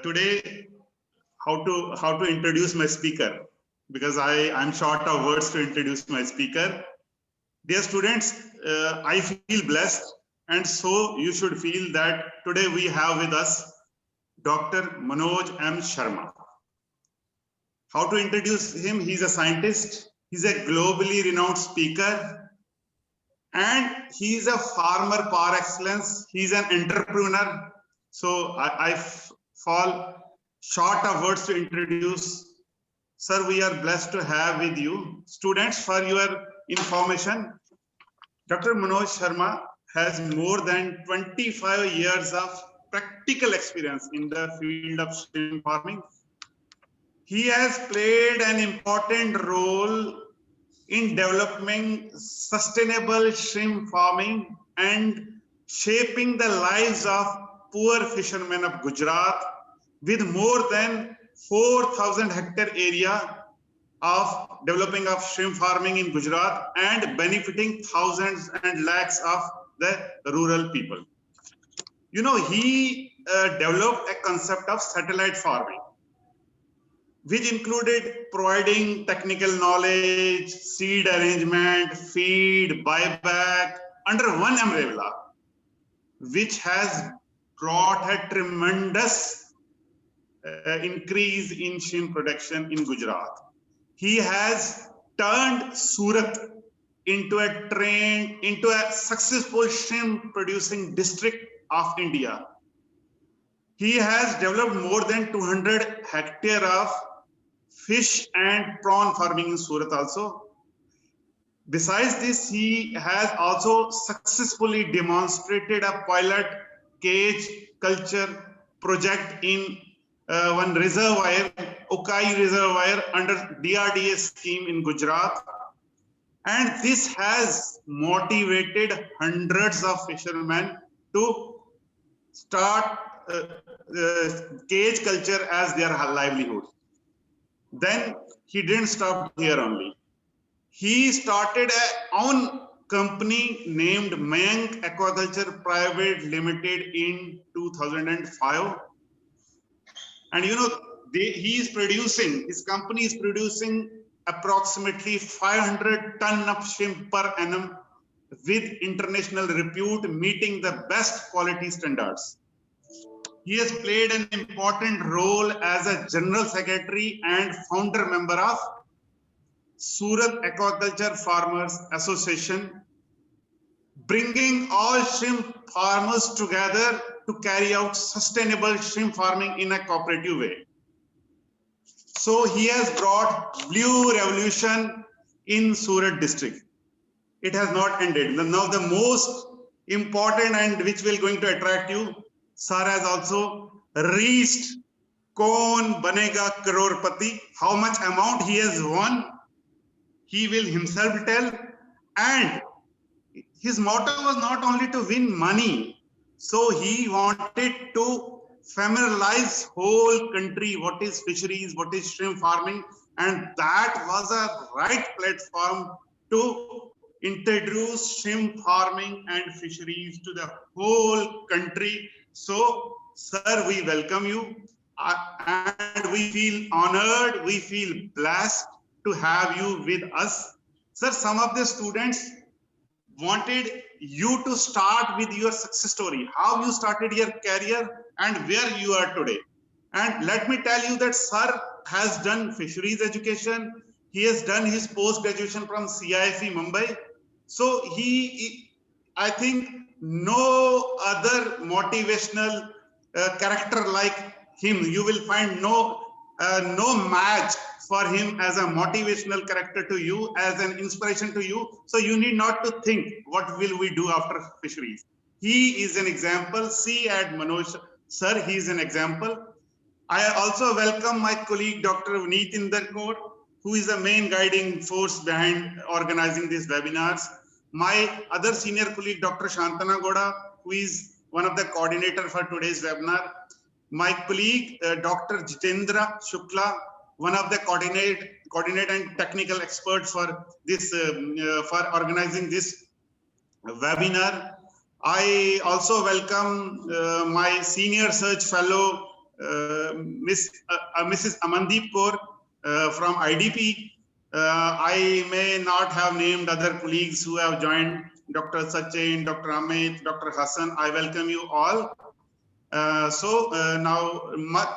Today, how to introduce my speaker, because I'm short of words to introduce my speaker. Dear students, I feel blessed, and so you should feel that today we have with us Dr. Manoj M. Sharma. How to introduce him? He's a scientist, he's a globally renowned speaker, and he's a farmer par excellence. He's an entrepreneur. So I fall short of words to introduce. Sir, we are blessed to have with you. Students, for your information, Dr. Manoj Sharma has more than 25 years of practical experience in the field of shrimp farming. He has played an important role in developing sustainable shrimp farming and shaping the lives of poor fishermen of Gujarat, with more than 4,000 hectare area of developing of shrimp farming in Gujarat and benefiting thousands and lakhs of the rural people. You know, he developed a concept of satellite farming, which included providing technical knowledge, seed arrangement, feed, buyback under one umbrella, which has brought a tremendous increase in shrimp production in Gujarat. He has turned Surat into a successful shrimp producing district of India. He has developed more than 200 hectares of fish and prawn farming in Surat also. Besides this, he has also successfully demonstrated a pilot cage culture project in one reservoir, Ukai reservoir, under DRDA scheme in Gujarat. And this has motivated hundreds of fishermen to start cage culture as their livelihood. Then he didn't stop here only. He started a own company named Mayank Aquaculture Private Limited in 2005. And you know, his company is producing approximately 500 ton of shrimp per annum with international repute, meeting the best quality standards. He has played an important role as a general secretary and founder member of Surat Aquaculture Farmers Association, bringing all shrimp farmers together to carry out sustainable shrimp farming in a cooperative way. So he has brought blue revolution in Surat district. It has not ended. Now the most important and which will going to attract you, sir has also reached Kaun Banega Crorepati. How much amount he has won, he will himself tell. And his motto was not only to win money, so he wanted to familiarize whole country what is fisheries, what is shrimp farming, and that was a right platform to introduce shrimp farming and fisheries to the whole country. So, sir, we welcome you, and we feel honored, we feel blessed to have you with us. Sir, some of the students wanted you to start with your success story, how you started your career and where you are today. And let me tell you that sir has done fisheries education. He has done his post-graduation from CIFE Mumbai. So I think no other motivational character like him. You will find no match for him as a motivational character to you, as an inspiration to you. So you need not to think what will we do after fisheries. He is an example. See at Manoj sir, he is an example. I also welcome my colleague Dr. Vineet Inderkor, who is the main guiding force behind organizing these webinars. My other senior colleague Dr. Shantana Goda, who is one of the coordinator for today's webinar. My colleague Dr. Jitendra Shukla, one of the coordinate and technical experts for this for organizing this webinar. I also welcome my senior research fellow Mrs. Amandeep Kaur from IDP. I may not have named other colleagues who have joined, Dr. Sachin, Dr. Amit, Dr. Hassan. I welcome you all. Now,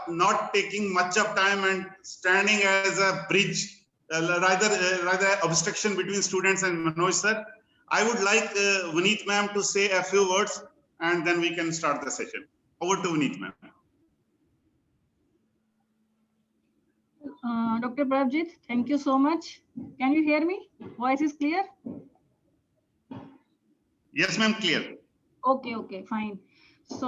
not taking much of time and standing as a bridge, rather obstruction between students and Manoj sir, I would like Vineet ma'am to say a few words, and then we can start the session. Over to Vineet ma'am. Dr. Prabjit, thank you so much. Can you hear me? Voice is clear? Yes, ma'am, clear. Okay, fine. So,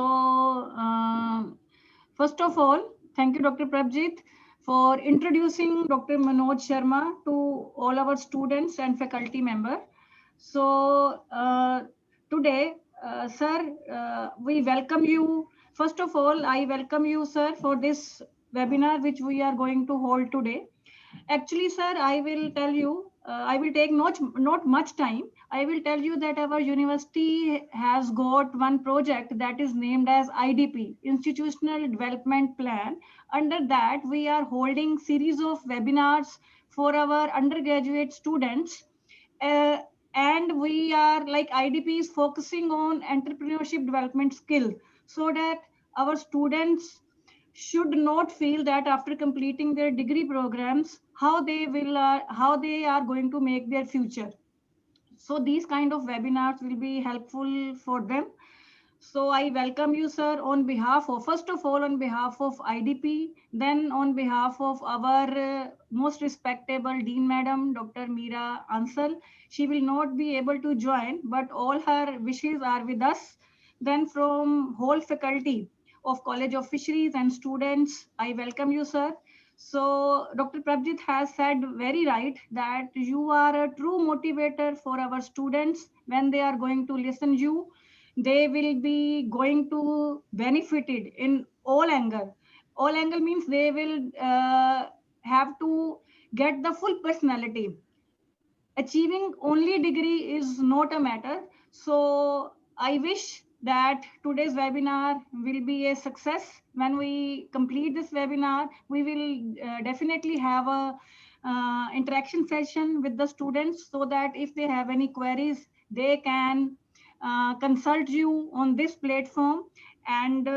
first of all, thank you, Dr. Prabjit, for introducing Dr. Manoj Sharma to all our students and faculty member. So, today, sir, we welcome you. First of all, I welcome you, sir, for this webinar which we are going to hold today. Actually, sir, I will tell you, I will take not much time. I will tell you that our university has got one project that is named as IDP, Institutional Development Plan. Under that, we are holding series of webinars for our undergraduate students. And we are like IDP is focusing on entrepreneurship development skill so that our students should not feel that after completing their degree programs, how they are going to make their future. So these kind of webinars will be helpful for them. So I welcome you, sir, on behalf of, first of all, on behalf of IDP, then on behalf of our most respectable Dean Madam, Dr. Meera Ansal. She will not be able to join, but all her wishes are with us. Then from whole faculty of College of Fisheries and students, I welcome you, sir. So Dr. Prabjit has said very right that you are a true motivator for our students when they are going to listen you. They will be going to benefited in all angle. All angle means they will have to get the full personality. Achieving only degree is not a matter. So I wish that today's webinar will be a success. When we complete this webinar, we will definitely have a interaction session with the students so that if they have any queries, they can consult you on this platform. And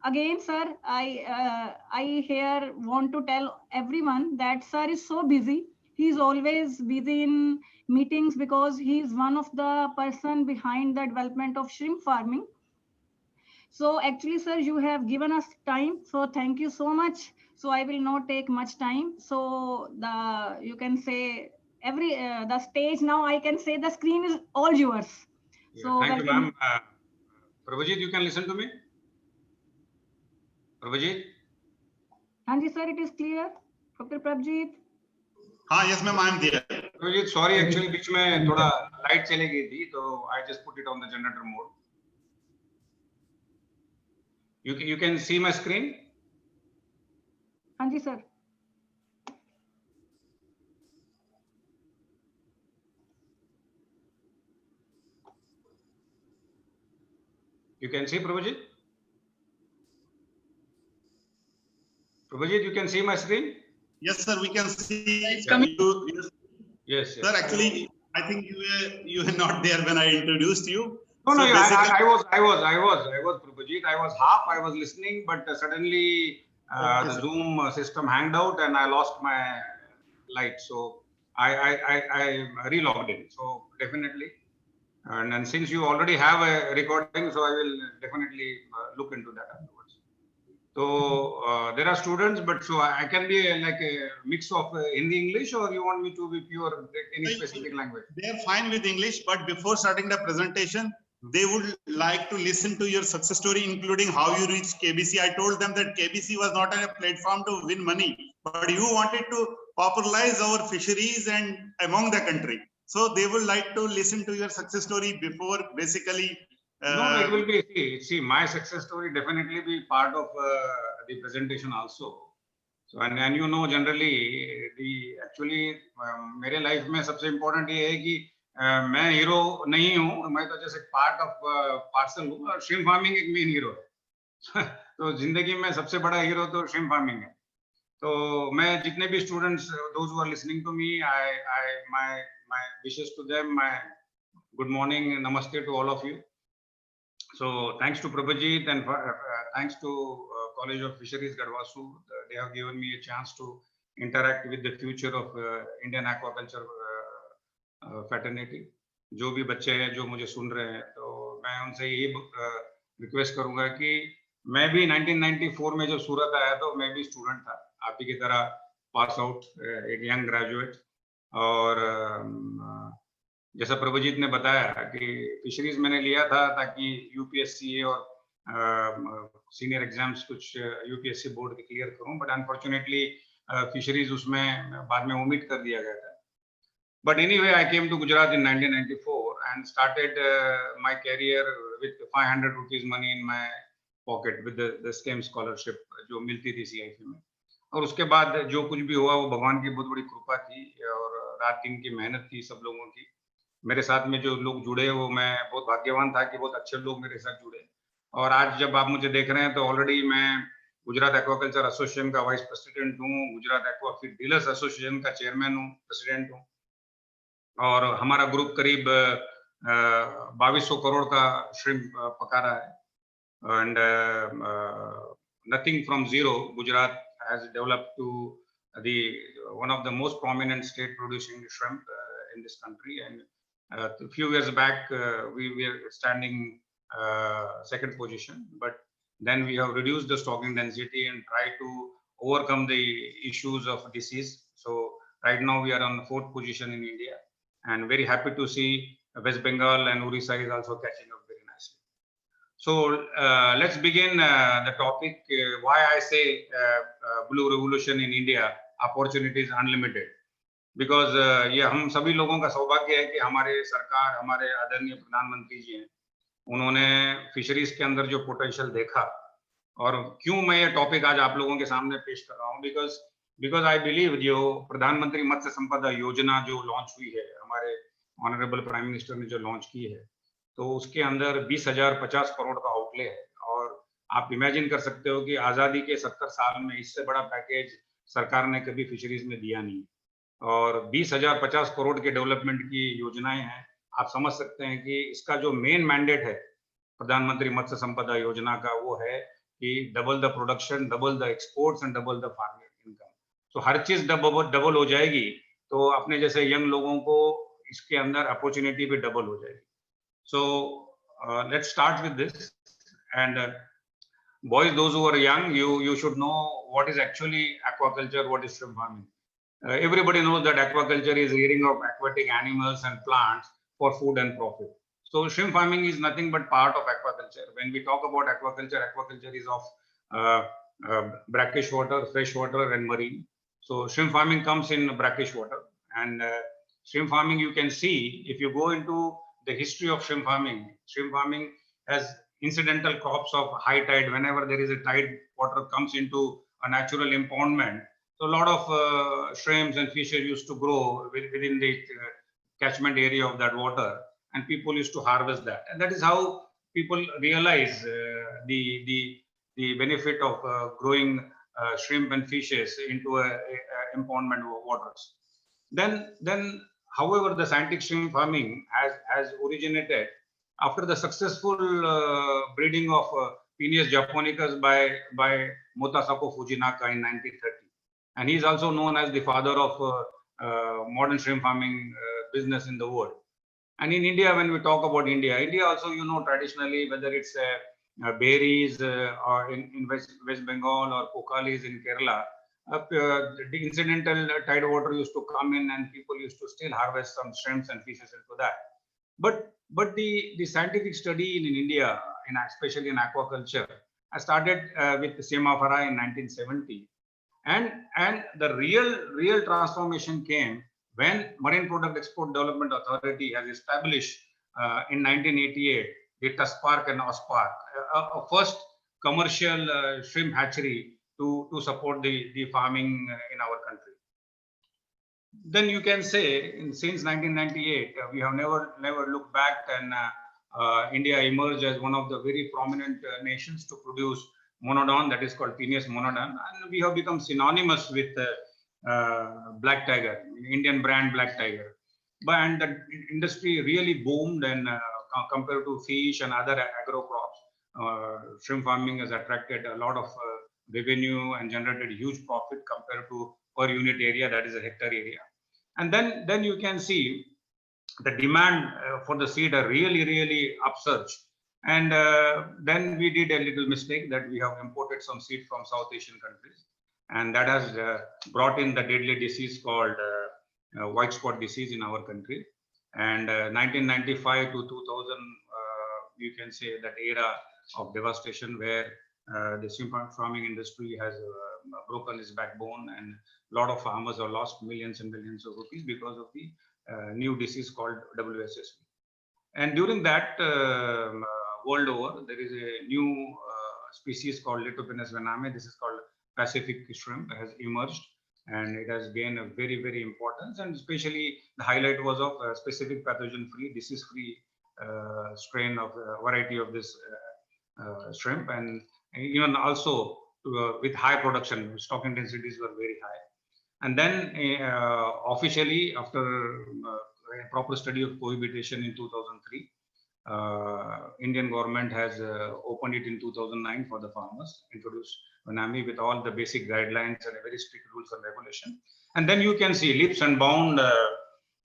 again, sir, I here want to tell everyone that sir is so busy. He's always busy in meetings because he's one of the person behind the development of shrimp farming. So actually, sir, you have given us time. So thank you so much. So I will not take much time. So you can say the stage now, I can say the screen is all yours. Yeah, so thank you, ma'am. Prabhajit, you can listen to me. Prabhajit? Hanji, sir, it is clear. Dr. Prabjit. Yes, ma'am, I am there. Prabhajit, sorry, actually, बीच में थोड़ा light चली गई थी, तो I just put it on the generator mode. You can see my screen? Hanji, sir. You can see, Prabhajit? Prabhajit, you can see my screen? Yes, sir, we can see. It's coming. Yes. Sir, actually, I think you were not there when I introduced you. No, I was, Prabhajit. I was listening, but suddenly the Zoom system hanged out and I lost my light. So I relogged in. So definitely. And since you already have a recording, so I will definitely look into that afterwards. So there are students, but so I can be like a mix of Hindi English, or you want me to be pure any specific language? They are fine with English, but before starting the presentation, they would like to listen to your success story, including how you reached KBC. I told them that KBC was not a platform to win money, but you wanted to popularize our fisheries and among the country. So they would like to listen to your success story before basically. No, it will be, see, my success story definitely be part of the presentation also. So, and you know, generally, actually, मेरे life में सबसे important ये है कि मैं hero नहीं हूँ, मैं तो जैसे part of parcel हूँ और shrimp farming एक main hero है. तो जिंदगी में सबसे बड़ा हीरो तो श्रिम्प फार्मिंग है। तो मैं जितने भी students, those who are listening to me, my wishes to them, my good morning, namaste to all of you. So thanks to Prabhajit and thanks to College of Fisheries Gadwasu, they have given me a chance to interact with the future of Indian aquaculture fraternity. जो भी बच्चे हैं जो मुझे सुन रहे हैं, तो मैं उनसे ये रिक्वेस्ट करूंगा कि मैं भी 1994 में जब सूरत आया तो मैं भी स्टूडेंट था, आप ही की तरह पास आउट, एक यंग ग्रेजुएट। और जैसा प्रभुजीत ने बताया कि फिशरीज मैंने लिया था ताकि यूपीएससी और सीनियर एग्जाम्स कुछ यूपीएससी बोर्ड के क्लियर करूं, बट अनफॉर्चुनेटली फिशरीज उसमें बाद में ओमिट कर दिया गया था। But anyway, I came to Gujarat in 1994 and started my career with 500 rupees money in my pocket with the STEM scholarship जो मिलती थी CIF में। और उसके बाद जो कुछ भी हुआ वो भगवान की बहुत बड़ी कृपा थी और रात दिन की मेहनत थी सब लोगों की। मेरे साथ में जो लोग जुड़े वो मैं बहुत भाग्यवान था कि बहुत अच्छे लोग मेरे साथ जुड़े। और आज जब आप मुझे देख रहे हैं तो ऑलरेडी मैं गुजरात एक्वाकल्चर एसोसिएशन का वाइस प्रेसिडेंट हूँ, गुजरात एक्वाफीड डीलर्स एसोसिएशन का चेयरमैन हूँ, प्रेसिडेंट हूँ। और हमारा ग्रुप करीब 2200 करोड़ का श्रिम्प पका रहा है। And nothing from zero, Gujarat has developed to the one of the most prominent state producing shrimp in this country. And a few years back we were standing second position, but then we have reduced the stocking density and tried to overcome the issues of disease. So right now we are on the fourth position in India, and very happy to see West Bengal and Orissa is also catching up very nicely. So let's begin the topic, why I say blue revolution in India, opportunities unlimited. Because ये हम सभी लोगों का सौभाग्य है कि हमारे सरकार, हमारे आदरणीय प्रधानमंत्री जी हैं, उन्होंने फिशरीज के अंदर जो पोटेंशियल देखा। और क्यों मैं ये टॉपिक आज आप लोगों के सामने पेश कर रहा हूँ, बिकॉज आई बिलीव जो प्रधानमंत्री मत्स्य संपदा योजना जो लॉन्च हुई है, हमारे ऑनरेबल प्राइम मिनिस्टर ने जो लॉन्च की है, तो उसके अंदर 20,050 करोड़ का आउटले है। और आप इमेजिन कर सकते हो कि आज़ादी के 70 साल में इससे बड़ा पैकेज सरकार ने कभी फिशरीज में दिया नहीं। और 20,050 करोड़ के डेवलपमेंट की योजनाएं हैं। आप समझ सकते हैं कि इसका जो मेन मैंडेट है प्रधानमंत्री मत्स्य संपदा योजना का, वो है कि double the production, double the exports and double the farming income. तो हर चीज डबल हो जाएगी, तो अपने जैसे यंग लोगों को इसके अंदर अपॉर्चुनिटी भी डबल हो जाएगी। So let's start with this. And boys, those who are young, you should know what is actually aquaculture, what is shrimp farming. Everybody knows that aquaculture is rearing of aquatic animals and plants for food and profit. So shrimp farming is nothing but part of aquaculture. When we talk about aquaculture, aquaculture is of brackish water, fresh water and marine. So shrimp farming comes in brackish water. And shrimp farming, you can see, if you go into the history of shrimp farming has incidental crops of high tide. Whenever there is a tide, water comes into a natural impoundment. So a lot of shrimps and fishes used to grow within the catchment area of that water, and people used to harvest that. And that is how people realize the benefit of growing shrimp and fishes into a impoundment waters. Then, however, the scientific shrimp farming has originated after the successful breeding of Penaeus japonicus by Motasako Fujinaka in 1930. And he is also known as the father of modern shrimp farming business in the world. And in India, when we talk about India also, you know, traditionally, whether it's berries or in West Bengal or pokalis in Kerala, the incidental tide water used to come in and people used to still harvest some shrimps and fishes into that. But the scientific study in India, especially in aquaculture, started with Semafara in 1970. And the real transformation came when Marine Product Export Development Authority has established in 1988 the TUSPARK and OSPARK, a first commercial shrimp hatchery to support the farming in our country. Then you can say, since 1998, we have never looked back, and India emerged as one of the very prominent nations to produce monodon, that is called Penaeus monodon, and we have become synonymous with Black Tiger, Indian brand Black Tiger. And the industry really boomed, and compared to fish and other agro crops, shrimp farming has attracted a lot of revenue and generated huge profit compared to per unit area, that is a hectare area. And then you can see the demand for the seed are really upsurge. And then we did a little mistake that we have imported some seed from South Asian countries, and that has brought in the deadly disease called white spot disease in our country. And 1995 to 2000, you can say that era of devastation where the shrimp farming industry has broken its backbone, and a lot of farmers have lost millions and millions of rupees because of the new disease called WSSV. And during that, world over, there is a new species called Lithopenes vannamei. This is called Pacific shrimp, has emerged, and it has gained a very importance. And especially the highlight was of specific pathogen-free, disease-free strain of variety of this shrimp, and even also with high production, stock intensities were very high. And then officially, after a proper study of cohabitation in 2003, Indian government has opened it in 2009 for the farmers, introduced vannamei with all the basic guidelines and a very strict rules and regulation. And then you can see leaps and bounds,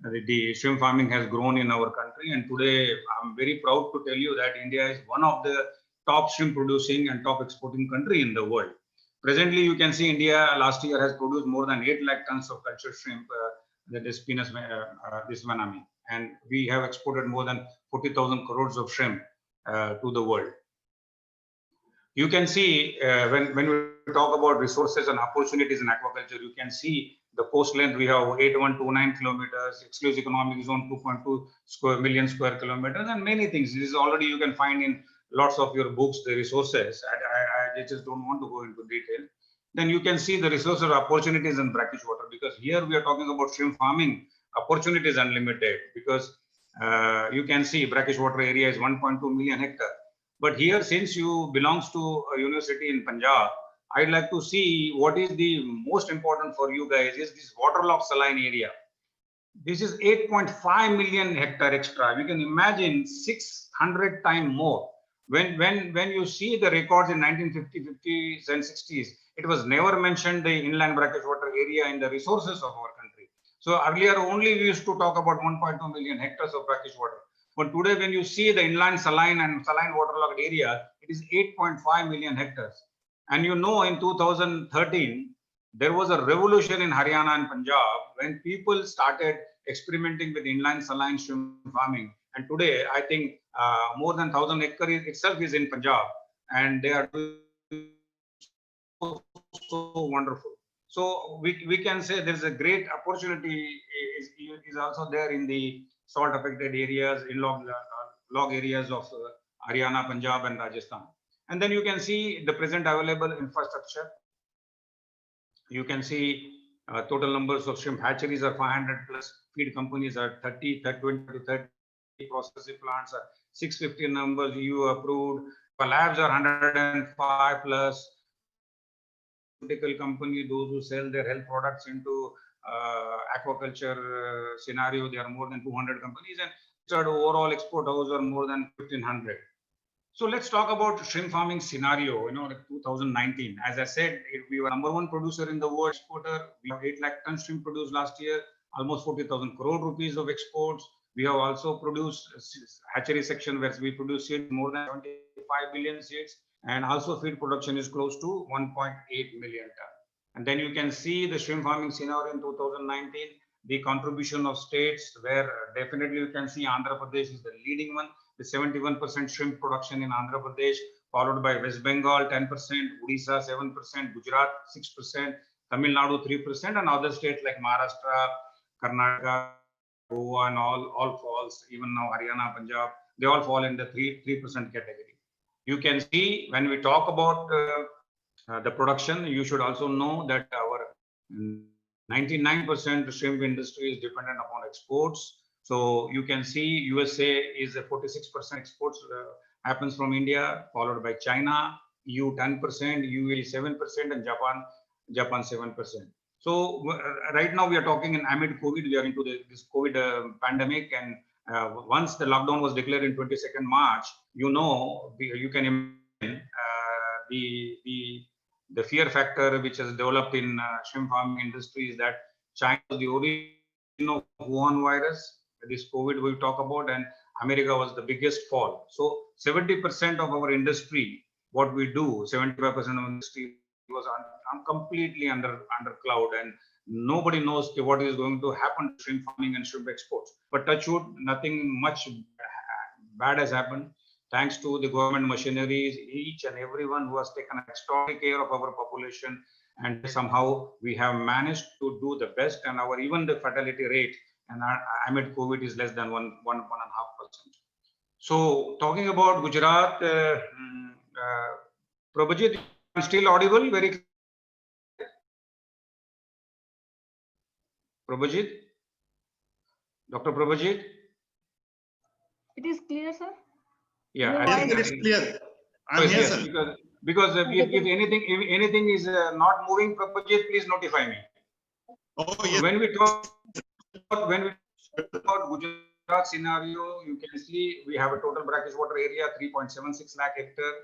the shrimp farming has grown in our country. And today I'm very proud to tell you that India is one of the top shrimp producing and top exporting country in the world. Presently, you can see India last year has produced more than 8 lakh tons of cultured shrimp, that is Penaeus this vannamei. And we have exported more than 40,000 crores of shrimp to the world. You can see when we talk about resources and opportunities in aquaculture, you can see the coast length. We have 8129 kilometers, exclusive economic zone 2.2 million square kilometers, and many things. This is already you can find in lots of your books, the resources. I just don't want to go into detail. Then you can see the resources, opportunities in brackish water, because here we are talking about shrimp farming. Opportunities unlimited, because you can see brackish water area is 1.2 million hectare. But here, since you belongs to a university in Punjab, I'd like to see what is the most important for you guys is this waterlogged saline area. This is 8.5 million hectare extra. You can imagine 600 times more. When you see the records in 1950s, 50s and 60s, it was never mentioned the inland brackish water area in the resources of our country. So earlier only we used to talk about 1.2 million hectares of brackish water. But today when you see the inland saline and saline waterlogged area, it is 8.5 million hectares. And you know, in 2013, there was a revolution in Haryana and Punjab when people started experimenting with inland saline shrimp farming. And today, I think more than 1,000 acres itself is in Punjab, and they are doing so wonderful. So we can say there is a great opportunity is also there in the salt affected areas, in log areas of Haryana, Punjab and Rajasthan. And then you can see the present available infrastructure. You can see total numbers of shrimp hatcheries are 500 plus, feed companies are 20 to 30, processing plants are 650 numbers, EU approved, labs are 105 plus, company, those who sell their health products into aquaculture scenario, there are more than 200 companies, and overall export hours are more than 1,500. So let's talk about shrimp farming scenario. You know, like 2019, as I said, we were number one producer in the world exporter. We have 8 lakh tons shrimp produced last year, almost 40,000 crore rupees of exports. We have also produced hatchery section where we produce seeds, more than 25 billion seeds. And also feed production is close to 1.8 million ton. And then you can see the shrimp farming scenario in 2019, the contribution of states where definitely you can see Andhra Pradesh is the leading one, with 71% shrimp production in Andhra Pradesh, followed by West Bengal 10%, Odisha 7%, Gujarat 6%, Tamil Nadu 3%, and other states like Maharashtra, Karnataka, Goa, and all falls, even now Haryana, Punjab, they all fall in the 3% category. You can see when we talk about the production, you should also know that our 99% shrimp industry is dependent upon exports. So you can see USA is a 46% exports happens from India, followed by China, EU 10%, UAE 7%, and Japan 7%. So right now we are talking in amid COVID. We are into this COVID pandemic, and once the lockdown was declared in 22nd March, you can imagine the fear factor which has developed in shrimp farming industry is that China was the origin of Wuhan virus, this COVID we talk about, and America was the biggest fall. So 70% of our industry, what we do, 75% of industry was completely under cloud, and nobody knows what is going to happen to shrimp farming and shrimp exports. But touch wood, nothing much bad has happened. Thanks to the government machineries, each and everyone who has taken extraordinary care of our population, and somehow we have managed to do the best, and our even the fatality rate and amid COVID is less than 1.5%. So talking about Gujarat, Prabhajit, I'm still audible very clear. Prabhajit, Dr. Prabhajit. It is clear, sir. Yeah, I think it is clear. I'm here, yes, sir. because if anything is not moving, Prabhajit, please notify me. Oh, yes. When we talk about Gujarat scenario, you can see we have a total brackish water area 3.76 lakh hectare.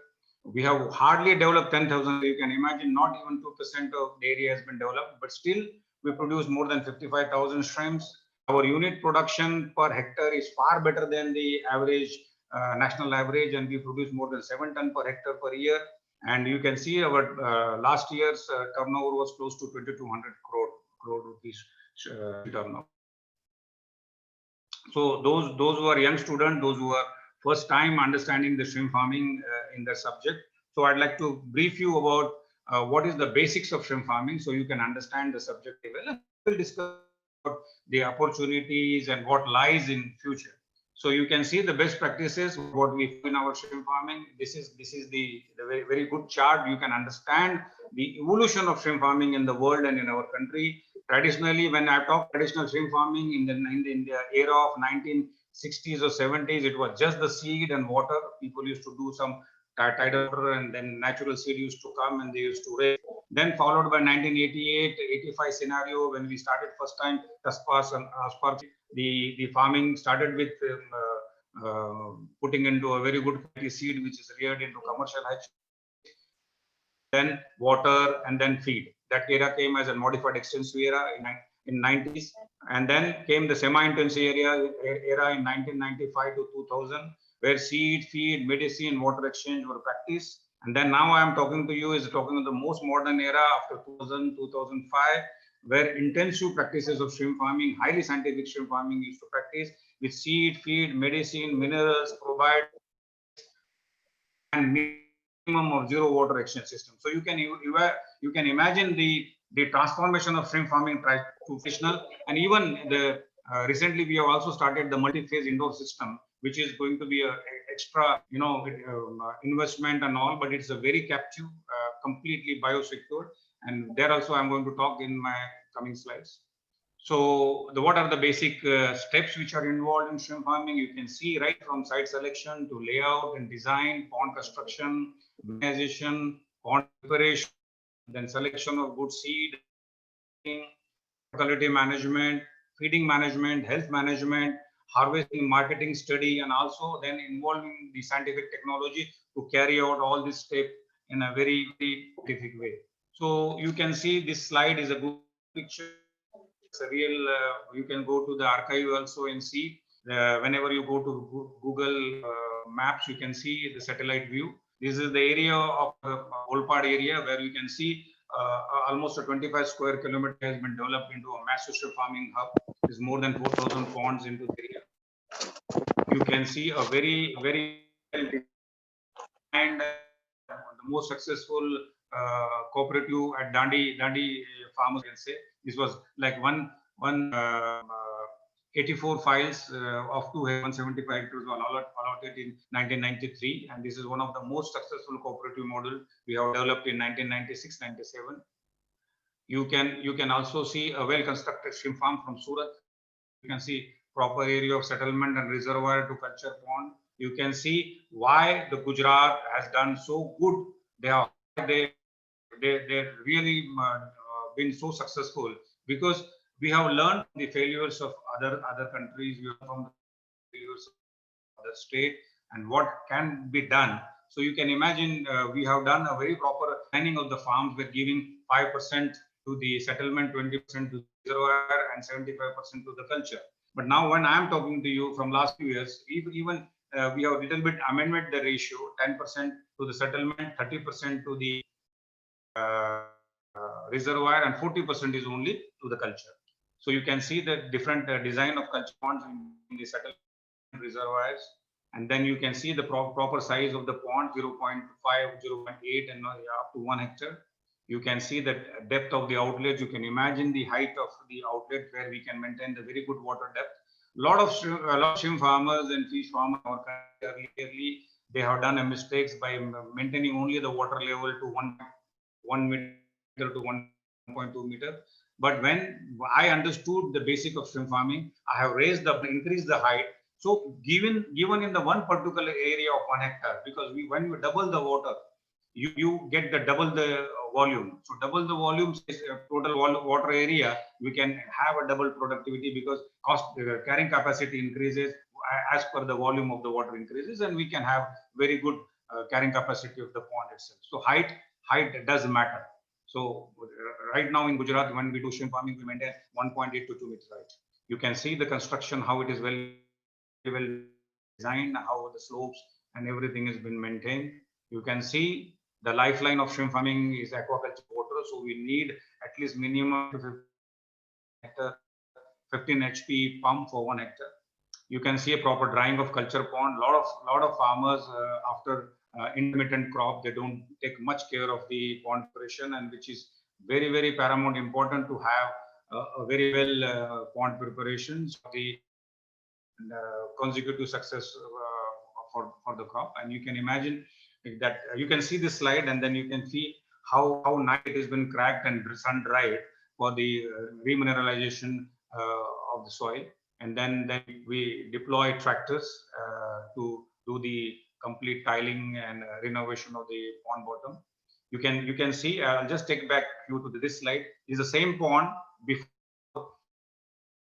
We have hardly developed 10,000. You can imagine not even 2% of the area has been developed, but still we produce more than 55,000 shrimps. Our unit production per hectare is far better than the average national average, and we produce more than 7 tons per hectare per year. And you can see our last year's turnover was close to 2,200 crore rupees turnover. So those who are young students, those who are first time understanding the shrimp farming in the subject. So I'd like to brief you about what is the basics of shrimp farming, so you can understand the subject well. We'll discuss about the opportunities and what lies in future. So you can see the best practices, what we do in our shrimp farming. This is the very, very good chart. You can understand the evolution of shrimp farming in the world and in our country. Traditionally, when I talk traditional shrimp farming in the era of 1960s or 70s, it was just the seed and water. People used to do some tidal water, and then natural seed used to come and they used to raise. Then followed by 1988-85 scenario, when we started first time Taspas and Aspark, the farming started with putting into a very good quality seed, which is reared into commercial hatch. Then water and then feed. That era came as a modified extensive era in 90s, and then came the semi-intensive era in 1995 to 2000, where seed, feed, medicine, water exchange were practiced. And then now I am talking to you is talking of the most modern era after 2000, 2005, where intensive practices of shrimp farming, highly scientific shrimp farming used to practice with seed, feed, medicine, minerals, probiotics, and minimum of zero water exchange system. So you can imagine the transformation of shrimp farming to traditional, and even the recently we have also started the multi-phase indoor system, which is going to be a extra investment and all, but it's a very captive, completely biosecure, and there also I'm going to talk in my coming slides. So what are the basic steps which are involved in shrimp farming? You can see right from site selection to layout and design, pond construction, mechanization, pond preparation, then selection of good seed, quality management, feeding management, health management, harvesting, marketing study, and also then involving the scientific technology to carry out all this step in a very, very scientific way. So you can see this slide is a good picture. It's a real, you can go to the archive also and see whenever you go to Google Maps, you can see the satellite view. This is the area of Olpad area where you can see almost a 25 square kilometer has been developed into a massive shrimp farming hub. There's more than 4,000 ponds into the area. You can see a very, very and the most successful cooperative at Dandi farmers can say. This was like 84 files of 175 hectares were allotted in 1993, and this is one of the most successful cooperative model we have developed in 1996-97. You can also see a well-constructed shrimp farm from Surat. You can see proper area of settlement and reservoir to culture pond. You can see why the Gujarat has done so good they really been so successful because we have learned the failures of other countries, we have from the failures of other state and what can be done. So you can imagine we have done a very proper planning of the farms. We're giving 5% to the settlement, 20% to the reservoir, and 75% to the culture. But now when I'm talking to you from last few years, even we have a little bit amended the ratio, 10% to the settlement, 30% to the reservoir, and 40% is only to the culture. So you can see the different design of culture ponds in the settlement reservoirs, and then you can see the proper size of the pond, 0.5, 0.8, and up to 1 hectare. You can see the depth of the outlet. You can imagine the height of the outlet where we can maintain the very good water depth. A lot of shrimp farmers and fish farmers early, they have done a mistakes by maintaining only the water level to 1 meter to 1.2 meter. But when I understood the basic of shrimp farming, I have increased the height. So given in the one particular area of 1 hectare, because when you double the water, you get the double the volume. So double the volume is total water area, we can have a double productivity because carrying capacity increases as per the volume of the water increases, and we can have very good carrying capacity of the pond itself. So height does matter. So right now in Gujarat, when we do shrimp farming, we maintain 1.8 to 2 meters height. You can see the construction, how it is well designed, how the slopes and everything has been maintained. You can see the lifeline of shrimp farming is aquaculture water. So we need at least minimum 15 HP pump for 1 hectare. You can see a proper drying of culture pond. Lot of farmers after intermittent crop, they don't take much care of the pond preparation, and which is very paramount important to have a very well pond preparation for the consecutive success for the crop. And you can imagine that you can see this slide, and then you can see how nice it has been cracked and sun dried for the remineralization of the soil. And then we deploy tractors to do the complete tiling and renovation of the pond bottom. You can see, I'll just take back you to this slide. Is the same pond before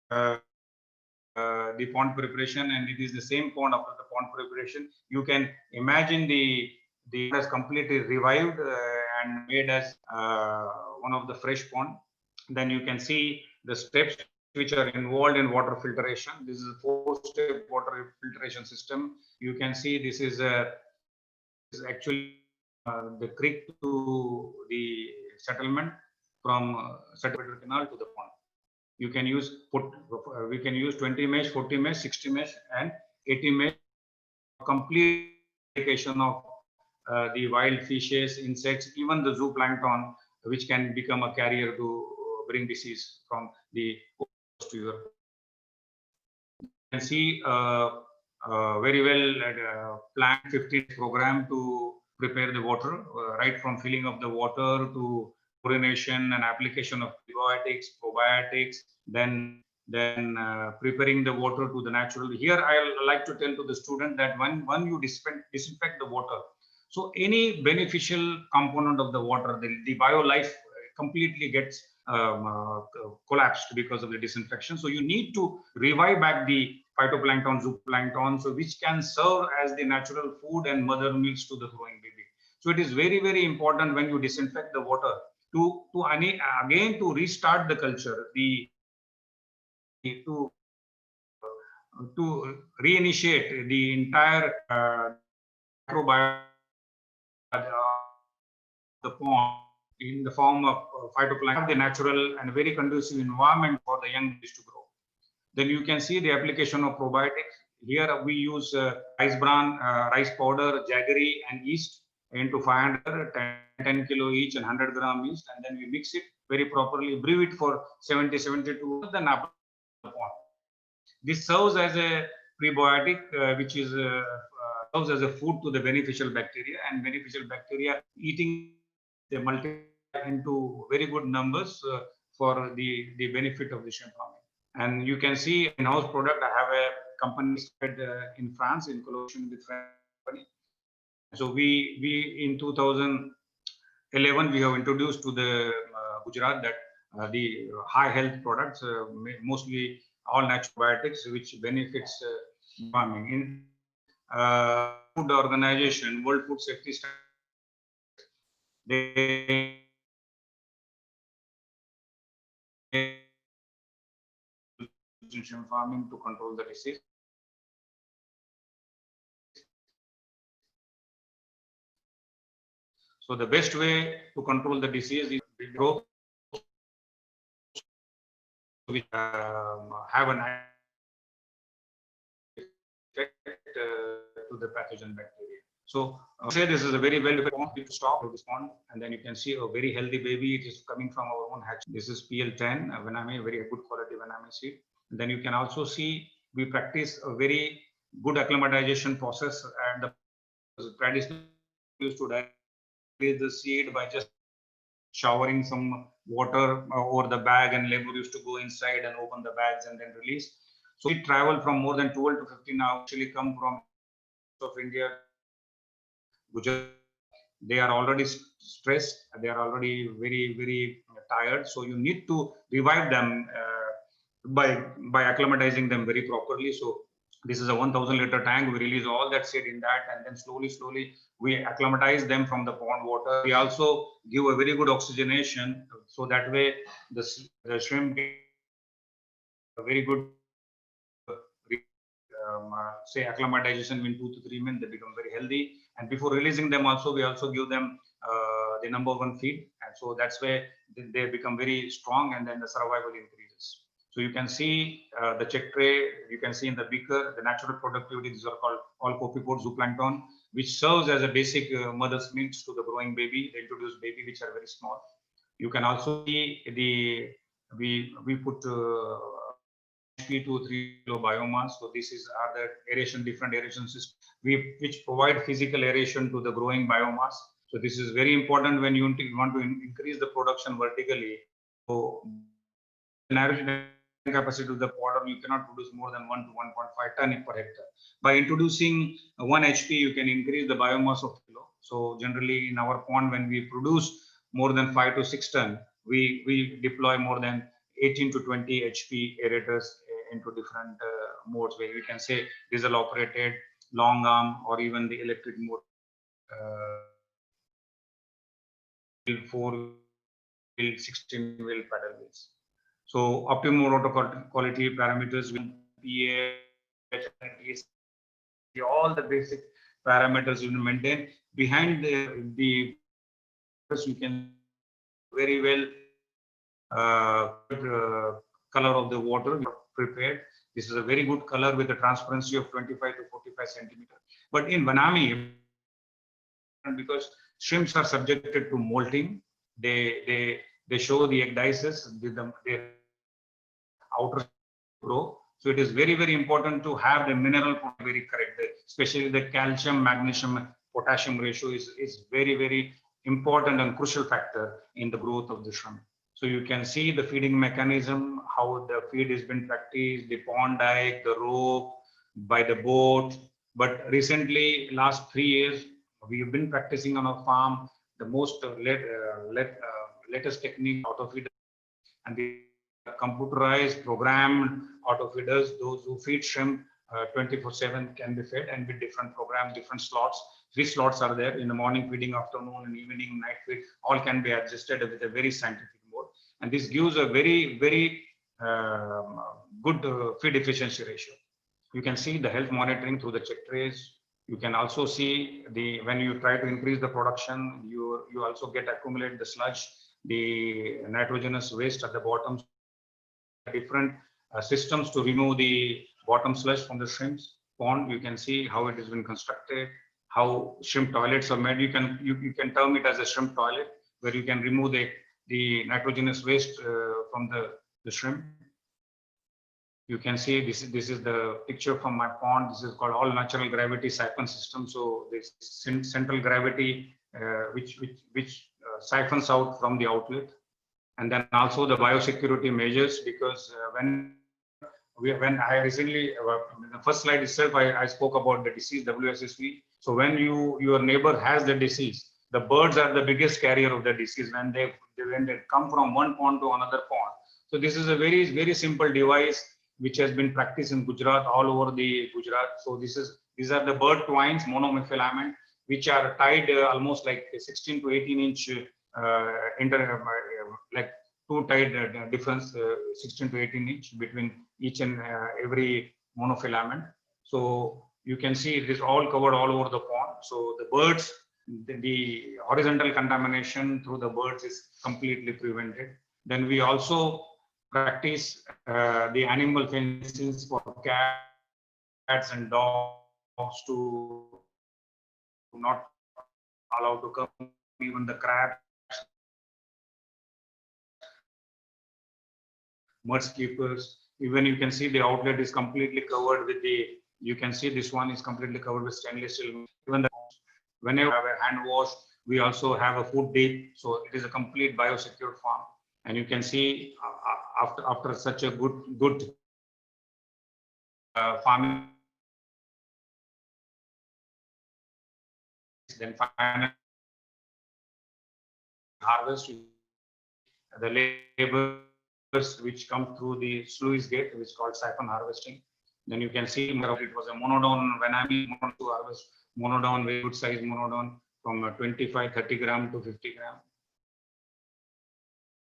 the pond preparation, and it is the same pond after the pond preparation. You can imagine the has completely revived and made as one of the fresh pond. Then you can see the steps which are involved in water filtration. This is a 4-step water filtration system. You can see this is actually the creek to the settlement, from settlement canal to the pond. You can use we can use 20 mesh, 40 mesh, 60 mesh, and 80 mesh. Complete application of the wild fishes, insects, even the zooplankton, which can become a carrier to bring disease from the coast to your. You can see very well planned 15 program to prepare the water, right from filling of the water to chlorination and application of prebiotics, probiotics, then preparing the water to the natural. Here I like to tell to the student that when you disinfect the water, so any beneficial component of the water, the bio life completely gets collapsed because of the disinfection. So you need to revive back the phytoplankton, zooplankton, so which can serve as the natural food and mother milks to the growing baby. So it is very important when you disinfect the water to again to restart the culture, to reinitiate the entire microbiome the pond in the form of phytoplankton, the natural and very conducive environment for the young fish to grow. Then you can see the application of probiotics. Here we use rice bran, rice powder, jaggery, and yeast into 500, 10 kilo each and 100 gram each, and then we mix it very properly, brew it for 72 hours, then apply the pond. This serves as a prebiotic, which is serves as a food to the beneficial bacteria, and beneficial bacteria eating, they multiply into very good numbers for the benefit of the shrimp farming. And you can see in-house product. I have a company in France in collaboration with French company. So we in 2011 we have introduced to the Gujarat that the high health products, mostly all natural probiotics, which benefits farming. In Food Organization, World Food Safety Standards, they shrimp farming to control the disease. So the best way to control the disease is to grow which have an effect to the pathogen bacteria. So say this is a very well developed to stop this pond, and then you can see a very healthy baby. It is coming from our own hatch. This is PL10 Vannamei, very good quality Vannamei seed. And then you can also see we practice a very good acclimatization process, and the traditional used to raise the seed by just showering some water over the bag, and labor used to go inside and open the bags and then release. So we travel from more than 12 to 15 hours, actually come from of India, Gujarat. They are already stressed, they are already very tired. So you need to revive them by acclimatizing them very properly. So this is a 1000 liter tank. We release all that seed in that, and then slowly we acclimatize them from the pond water. We also give a very good oxygenation, so that way the shrimp get a very good say acclimatization in 2 to 3 minutes. They become very healthy, and before releasing them also, we also give them the number 1 feed, and so that's where they become very strong, and then the survival increases. So you can see the check tray, you can see in the beaker, the natural productivity. These are called all copepod zooplankton, which serves as a basic mother's milk to the growing baby, the introduced baby, which are very small. You can also see we put 2 to 3 kilo biomass. So this is other aeration, different aeration systems which provide physical aeration to the growing biomass. So this is very important when you want to increase the production vertically. So narrow capacity of the powder, you cannot produce more than 1 to 1.5 ton per hectare. By introducing 1 HP, you can increase the biomass of kilo. So generally in our pond, when we produce more than 5 to 6 ton, we deploy more than 18 to 20 HP aerators into different modes, where we can say diesel operated, long arm, or even the electric mode. 4-wheel, 16-wheel paddle wheels. So optimum water quality parameters will pH, all the basic parameters will maintain. Behind the you can very well color of the water prepared. This is a very good color with a transparency of 25 to 45 centimeter. But in Vannamei, because shrimps are subjected to molting, they show the ecdysis, the outer grow. So it is very important to have the mineral very correct, especially the calcium, magnesium, potassium ratio is very important and crucial factor in the growth of the shrimp. So you can see the feeding mechanism, how the feed has been practiced, the pond dike, the rope, by the boat. But recently, last 3 years, we have been practicing on our farm the most latest technique auto feeder, and the computerized programmed auto feeders. Those who feed shrimp 24/7 can be fed, and with different programs, different slots. 3 slots are there in the morning feeding, afternoon and evening, night feed. All can be adjusted with a very scientific mode, and this gives a very good feed efficiency ratio. You can see the health monitoring through the check trays. You can also see when you try to increase the production, you also accumulate the sludge, the nitrogenous waste at the bottom. Different systems to remove the bottom sludge from the shrimps pond. You can see how it has been constructed, how shrimp toilets are made. You can term it as a shrimp toilet, where you can remove the nitrogenous waste from the shrimp. You can see this is the picture from my pond. This is called all natural gravity siphon system. So this central gravity which siphons out from the outlet, and then also the biosecurity measures, because when I recently in the first slide itself I spoke about the disease WSSV. So when your neighbor has the disease, the birds are the biggest carrier of the disease when they come from one pond to another pond. So this is a very simple device which has been practiced in Gujarat, all over the Gujarat. So these are the bird twines, monomyphilament, which are tied almost like 16 to 18 inch like two tied difference 16 to 18 inch between each and every monofilament. So you can see it is all covered all over the pond. So the birds, the horizontal contamination through the birds is completely prevented. Then we also practice the animal fences for cats and dogs to not allow to come, even the crabs, mudskippers. Even you can see the outlet is completely covered with you can see this one is completely covered with stainless steel. Even whenever we have a hand wash, we also have a food dip. So it is a complete biosecure farm. And you can see after such a good farming, then final harvest, the labors which come through the sluice gate, which is called siphon harvesting. Then you can see it was a monodon Venami to harvest monodon, very good size monodon from 25-30 gram to 50 gram.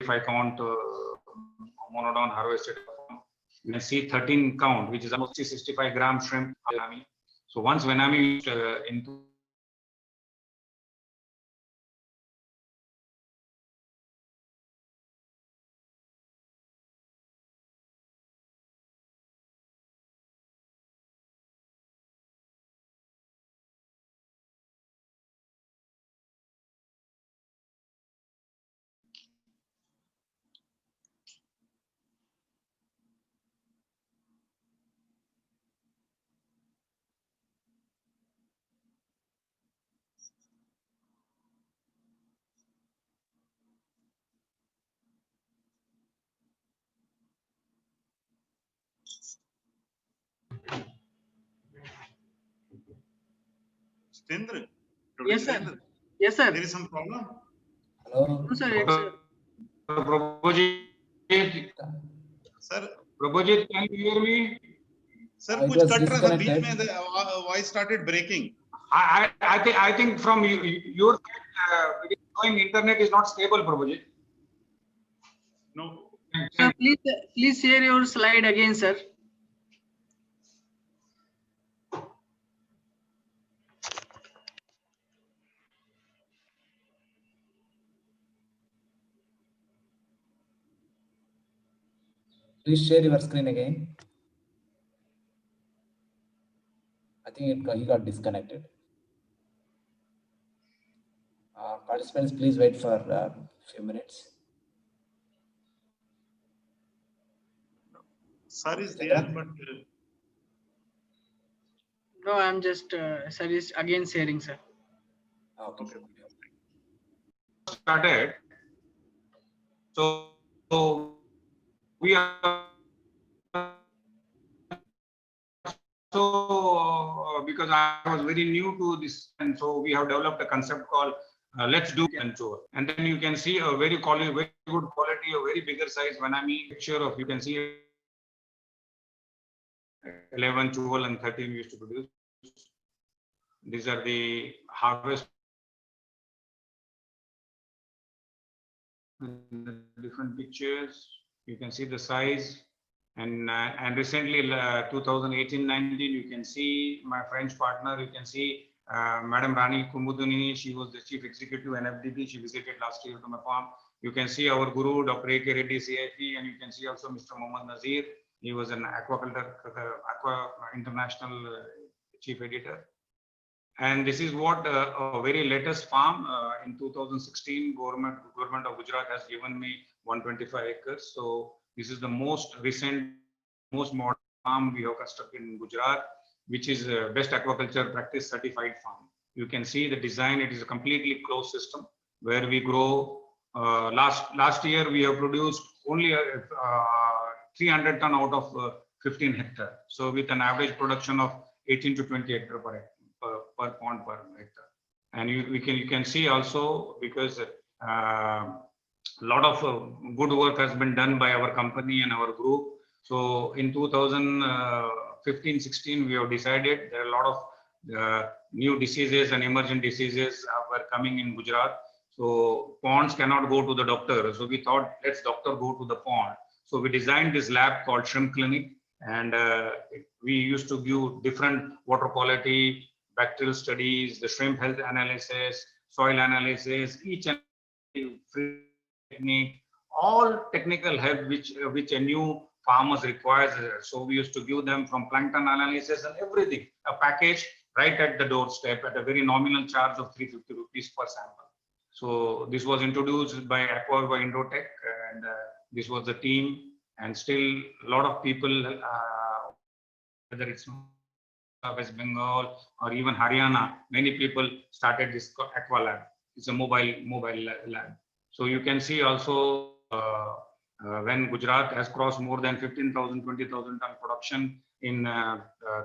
If I count monodon harvested, you can see 13 count, which is almost 65 gram shrimp. So once Venami into Jitendra? Yes, sir. Jitendra, Yes, sir. there is some problem? Hello. No, sir. It's, Prabhujit, Sir, Prabhujit, can you hear me? sir, it कुछ was cut रहा था बीच disconnected. में, voice started breaking. I think from your side, showing internet is not stable, Prabhujit. No. sir, please share your slide again, sir. Please share your screen again. I think he got disconnected. Participants, please wait for a few minutes. Sir is there, but No, I'm just sir is again sharing, sir. Okay. Started. So we are because I was very new to this, and so we have developed a concept called let's do contour. And then you can see a very good quality, a very bigger size. When I mean picture of, you can see 11, 12, and 13 we used to produce. These are the harvest different pictures. You can see the size. And recently 2018-19, you can see my French partner, you can see Madam Rani Kumuduni, she was the chief executive NFDB, she visited last year to my farm. You can see our guru, Dr. A.K. Reddy, CIP, and you can see also Mr. Mohammad Nazir. He was an aquaculture, Aqua International chief editor. And this is what a very latest farm in 2016, government of Gujarat has given me 125 acres. So this is the most recent, most modern farm we have constructed in Gujarat, which is best aquaculture practice certified farm. You can see the design, it is a completely closed system where we grow. Last year, we have produced only 300 ton out of 15 hectare. So with an average production of 18 to 20 hectare per per pond per hectare. And you can see also, because a lot of good work has been done by our company and our group. So in 2015-16, we have decided there are a lot of new diseases and emergent diseases were coming in Gujarat. So ponds cannot go to the doctor. So we thought, let's doctor go to the pond. So we designed this lab called Shrimp Clinic, and we used to give different water quality, bacterial studies, the shrimp health analysis, soil analysis, each and every technique, all technical help which a new farmers requires. So we used to give them from plankton analysis and everything, a package right at the doorstep at a very nominal charge of 350 rupees per sample. So this was introduced by Aquaviva Indotech, and this was the team, and still a lot of people, whether it's West Bengal or even Haryana, many people started this Aqua Lab. It's a mobile lab. So you can see also when Gujarat has crossed more than 15,000, 20,000 ton production in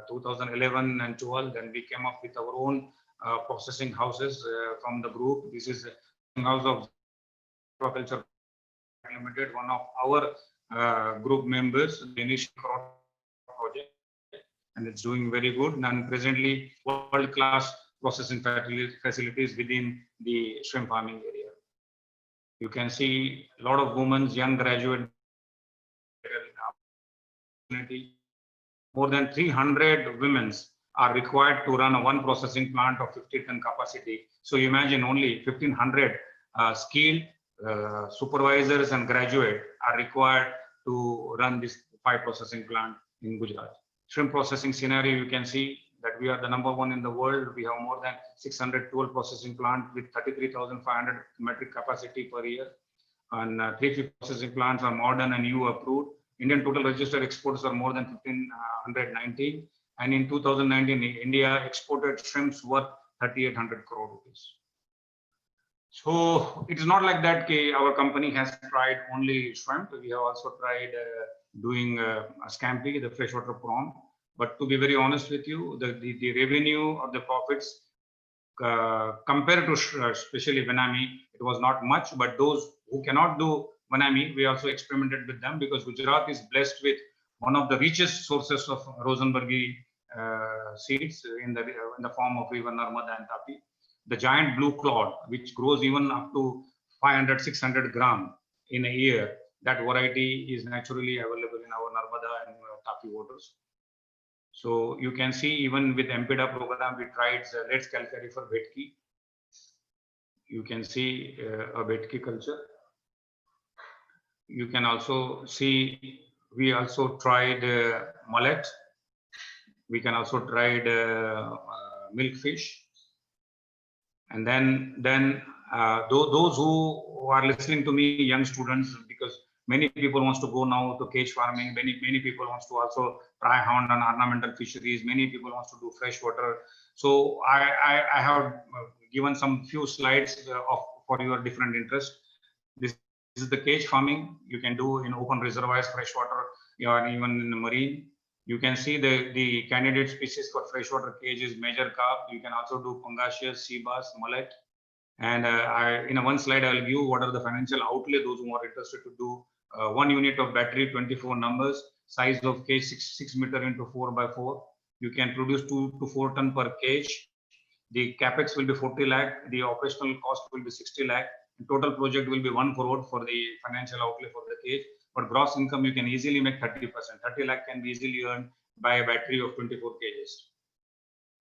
2011 and 12, then we came up with our own processing houses from the group. This is a house of Aquaculture Limited, one of our group members, the initial project, and it's doing very good. And presently, world-class processing facilities within the shrimp farming area. You can see a lot of women, young graduate, more than 300 women are required to run one processing plant of 50-ton capacity. So imagine only 1,500 skilled supervisors and graduate are required to run this 5 processing plant in Gujarat. Shrimp processing scenario, you can see that we are the #1 in the world. We have more than 612 processing plant with 33,500 metric capacity per year. And 350 processing plants are modern and EU approved. Indian total registered exports are more than 1,519. And in 2019, India exported shrimps worth 3,800 crore rupees. So it is not like that our company has tried only shrimp. We have also tried doing scampi, the freshwater prawn. But to be very honest with you, the revenue or the profits compared to especially Vanami, it was not much. But those who cannot do Vanami, we also experimented with them, because Gujarat is blessed with one of the richest sources of Rosenbergi seeds in the form of river Narmada and Tapi. The giant blue cloud, which grows even up to 500, 600 gram in a year, that variety is naturally available in our Narmada and Tapi waters. So you can see, even with MPDA program, we tried Let's Calcarifer Vetki. You can see a Vetki culture. You can also see, we also tried mullet. We can also tried milkfish. And then those who are listening to me, young students, because many people wants to go now to cage farming. Many people wants to also try hound and ornamental fisheries. Many people wants to do freshwater. So I have given some few slides for your different interest. This is the cage farming you can do in open reservoirs, freshwater, or even in the marine. You can see the candidate species for freshwater cage is major carp. You can also do pangasius, sea bass, mullet. And in one slide, I will give you what are the financial outlay those who are interested to do. 1 unit of battery, 24 numbers, size of cage 6 meter into 4 by 4. You can produce 2 to 4 ton per cage. The capex will be 40 lakh. The operational cost will be 60 lakh. The total project will be 1 crore for the financial outlay for the cage. But gross income, you can easily make 30%. 30 lakh can be easily earned by a battery of 24 cages.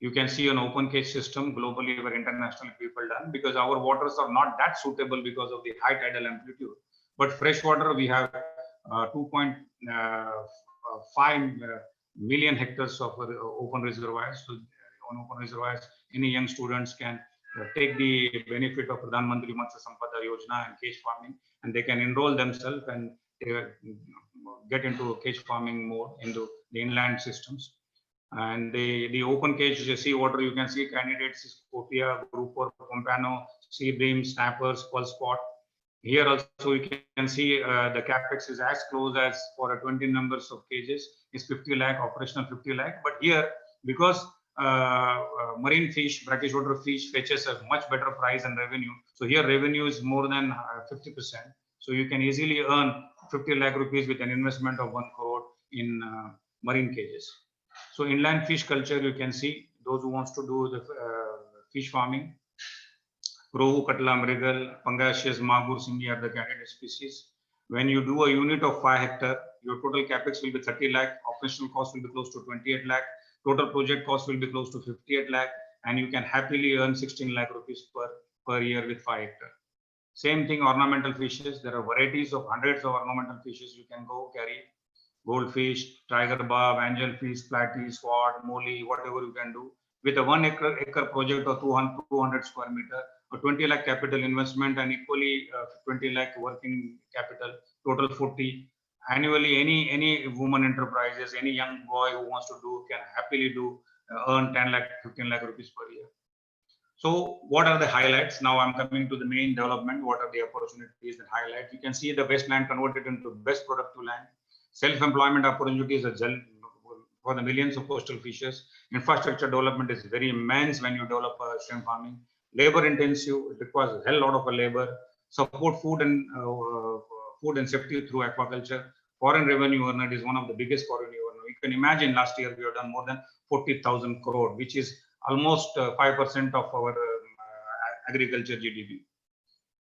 You can see an open cage system globally where international people done, because our waters are not that suitable because of the high tidal amplitude. But freshwater, we have 2.5 million hectares of open reservoirs. So on open reservoirs, any young students can take the benefit of Pradhan Mantri Matsya Sampada Yojana and cage farming, and they can enroll themselves and get into cage farming more into the inland systems. And the open cage sea water, you can see candidates is Cotia, grouper, pompano, sea bream, snappers, pearl spot. Here also you can see the capex is as close as for a 20 numbers of cages is 50 lakh, operational 50 lakh. But here, because marine fish, brackish-water fish fetches a much better price and revenue. So here revenue is more than 50%. So you can easily earn 50 lakh rupees with an investment of 1 crore in marine cages. So inland fish culture, you can see those who wants to do the fish farming. Rohu, Katla, Mrigal, Pangasius, Magur, Singhi are the candidate species. When you do a unit of 5 hectare, your total capex will be 30 lakh, operational cost will be close to 28 lakh, total project cost will be close to 58 lakh, and you can happily earn 16 lakh rupees per year with 5 hectare. Same thing, ornamental fishes. There are varieties of hundreds of ornamental fishes you can go carry. Goldfish, tiger barb, angelfish, platy, sword, molly, whatever you can do. With a 1 acre project of 200 square meter, a 20 lakh capital investment and equally 20 lakh working capital, total 40. Annually, any woman enterprises, any young boy who wants to do can happily do earn 10 lakh, 15 lakh rupees per year. So what are the highlights? Now I'm coming to the main development. What are the opportunities and highlights? You can see the best land converted into best productive land. Self-employment opportunities are for the millions of coastal fishers. Infrastructure development is very immense when you develop shrimp farming. Labor intensive, it requires a hell lot of labor. Support food and safety through aquaculture. Foreign revenue earner is one of the biggest foreign revenue earner. You can imagine last year we have done more than 40,000 crore, which is almost 5% of our agriculture GDP.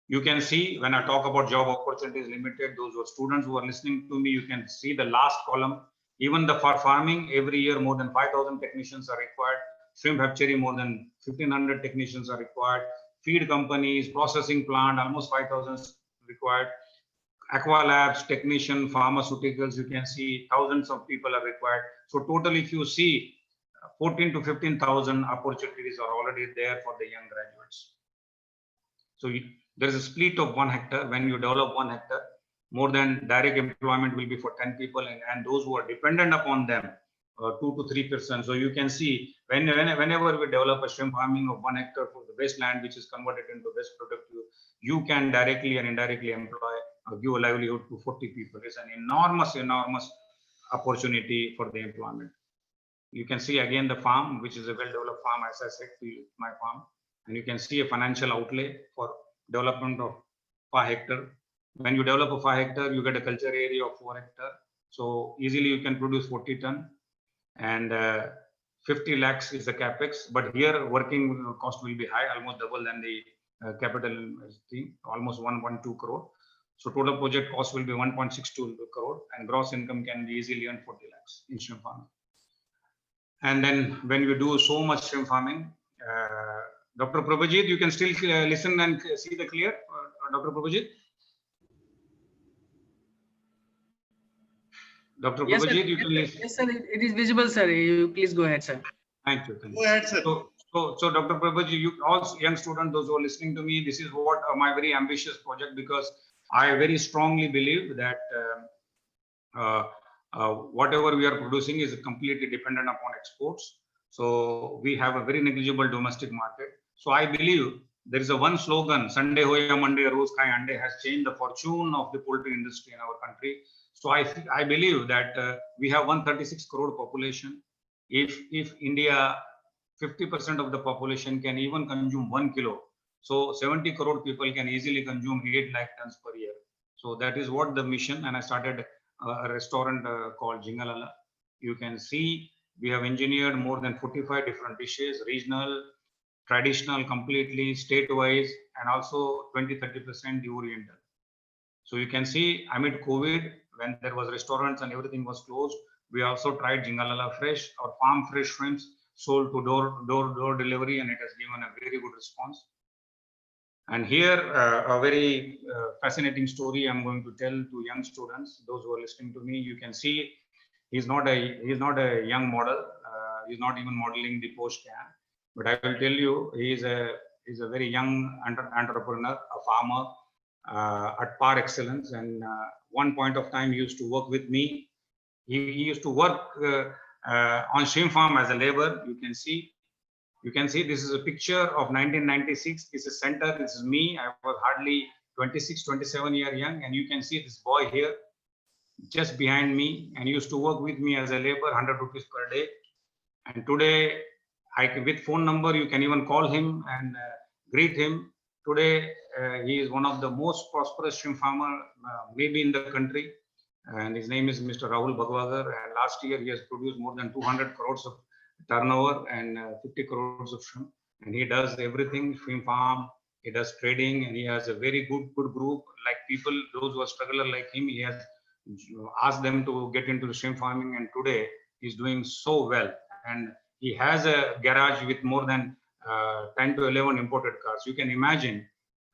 You can see when I talk about job opportunities limited, those who are students who are listening to me, you can see the last column. Even for farming, every year more than 5,000 technicians are required. Shrimp hatchery, more than 1,500 technicians are required. Feed companies, processing plant, almost 5,000 required. Aqua labs, technician, pharmaceuticals, you can see thousands of people are required. So total, if you see, 14 to 15,000 opportunities are already there for the young graduates. So there is a split of 1 hectare. When you develop 1 hectare, more than direct employment will be for 10 people, and those who are dependent upon them, 2 to 3%. So you can see whenever we develop a shrimp farming of 1 hectare for the wasteland, which is converted into best productive, you can directly and indirectly employ or give a livelihood to 40 people. It's an enormous opportunity for the employment. You can see again the farm, which is a well-developed farm, as I said to you, my farm. And you can see a financial outlay for development of 5 hectare. When you develop a 5 hectare, you get a culture area of 4 hectare. So easily you can produce 40 ton, and 50 lakhs is the capex. But here working cost will be high, almost double than the capital thing, almost 1.2 crore. So total project cost will be 1.62 crore, and gross income can be easily earned 40 lakhs in shrimp farming. And then when you do so much shrimp farming, Dr. Prabhajit, you can still listen and see the clear, Dr. Prabhajit? Dr. Yes, Prabhajit, sir. you can listen. Yes, sir. It is visible, sir. You please go ahead, sir. Thank you. Go ahead, sir. So Dr. Prabhajit, you all young students, those who are listening to me, this is what my very ambitious project, because I very strongly believe that whatever we are producing is completely dependent upon exports. So we have a very negligible domestic market. So I believe there is a one slogan, Sunday ho ya Monday, Roz khai ande, has changed the fortune of the poultry industry in our country. So I believe that we have 136 crore population. If India, 50% of the population can even consume 1 kilo, so 70 crore people can easily consume 8 lakh tons per year. So that is what the mission, and I started a restaurant called Jingalala. You can see we have engineered more than 45 different dishes, regional, traditional, completely, state-wise, and also 20-30% the oriental. So you can see amid COVID, when there was restaurants and everything was closed, we also tried Jingalala Fresh or farm fresh shrimps, sold to door delivery, and it has given a very good response. And here a very fascinating story I'm going to tell to young students, those who are listening to me. You can see he's not a young model. He's not even modeling the post can, but I will tell you he's a very young entrepreneur, a farmer at par excellence. And one point of time he used to work with me. He used to work on shrimp farm as a labor. You can see this is a picture of 1996. This is center. This is me. I was hardly 26, 27 years young. And you can see this boy here just behind me, and he used to work with me as a labor, 100 rupees per day. And today with phone number, you can even call him and greet him. Today, he is one of the most prosperous shrimp farmer, maybe in the country. And his name is Mr. Rahul Bhagwagar. And last year, he has produced more than 200 crores of turnover and 50 crores of shrimp. And he does everything, shrimp farm, he does trading, and he has a very good group, like people, those who are struggler like him. He has asked them to get into the shrimp farming, and today he's doing so well. And he has a garage with more than 10 to 11 imported cars. You can imagine,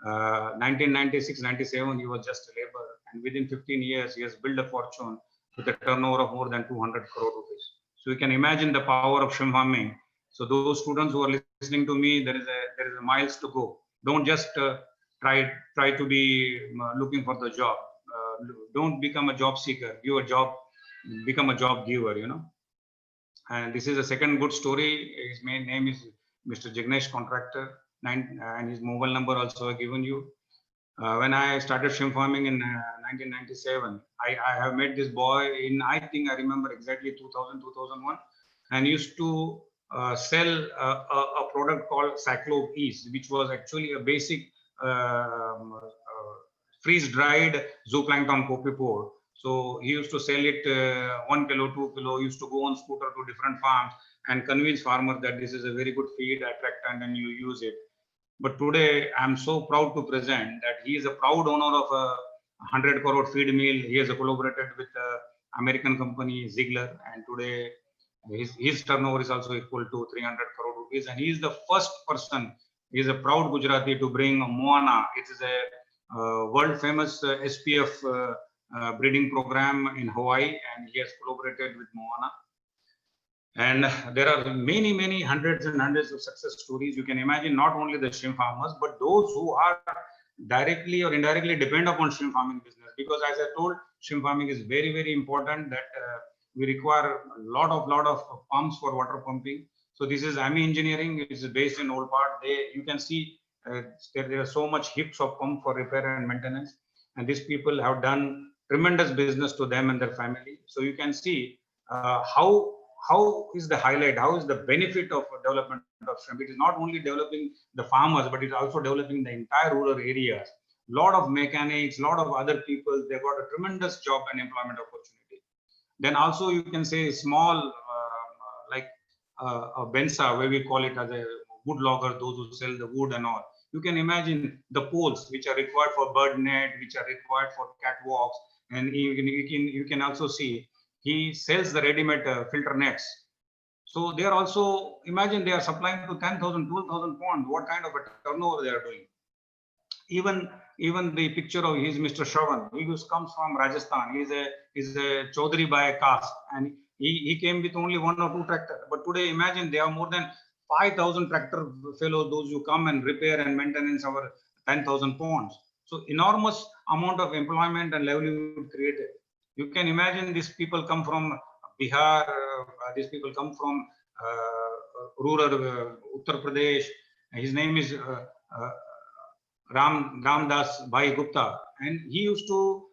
1996, 97, he was just a laborer. And within 15 years, he has built a fortune with a turnover of more than 200 crore rupees. So you can imagine the power of shrimp farming. So those students who are listening to me, there is a miles to go. Don't just try to be looking for the job. Don't become a job seeker. Give a job, become a job giver. And this is a second good story. His main name is Mr. Jignesh Contractor, and his mobile number also I've given you. When I started shrimp farming in 1997, I have met this boy in, I think I remember exactly 2000, 2001, and used to sell a product called Cyclope East, which was actually a basic freeze-dried zooplankton copepod. So he used to sell it 1 kilo, 2 kilo, used to go on scooter to different farms and convince farmers that this is a very good feed, attractant, and you use it. But today, I'm so proud to present that he is a proud owner of a 100 crore feed mill. He has collaborated with American company Ziegler, and today his turnover is also equal to 300 crore rupees. And he is the first person, he is a proud Gujarati, to bring Moana. It is a world famous SPF breeding program in Hawaii, and he has collaborated with Moana. And there are many hundreds and hundreds of success stories. You can imagine not only the shrimp farmers, but those who are directly or indirectly depend upon shrimp farming business. Because as I told, shrimp farming is very important, that we require a lot of pumps for water pumping. So this is AMI Engineering. It is based in Old Part. You can see there are so much heaps of pump for repair and maintenance. And these people have done tremendous business to them and their family. So you can see how is the highlight, how is the benefit of development of shrimp. It is not only developing the farmers, but it is also developing the entire rural areas. Lot of mechanics, lot of other people, they got a tremendous job and employment opportunity. Then also you can say small, like a Bensa, where we call it as a wood logger, those who sell the wood and all. You can imagine the poles which are required for bird net, which are required for catwalks. And you can also see he sells the ready-made filter nets. So they are also, imagine they are supplying to 10,000, 12,000 ponds. What kind of a turnover they are doing? Even the picture of his Mr. Shravan, he comes from Rajasthan. He's a Chaudhary by caste, and he came with only 1 or 2 tractors. But today, imagine they have more than 5,000 tractor fellows, those who come and repair and maintenance our 10,000 ponds. So enormous amount of employment and livelihood created. You can imagine these people come from Bihar, these people come from rural Uttar Pradesh. His name is Ramdas Bhai Gupta, and he used to,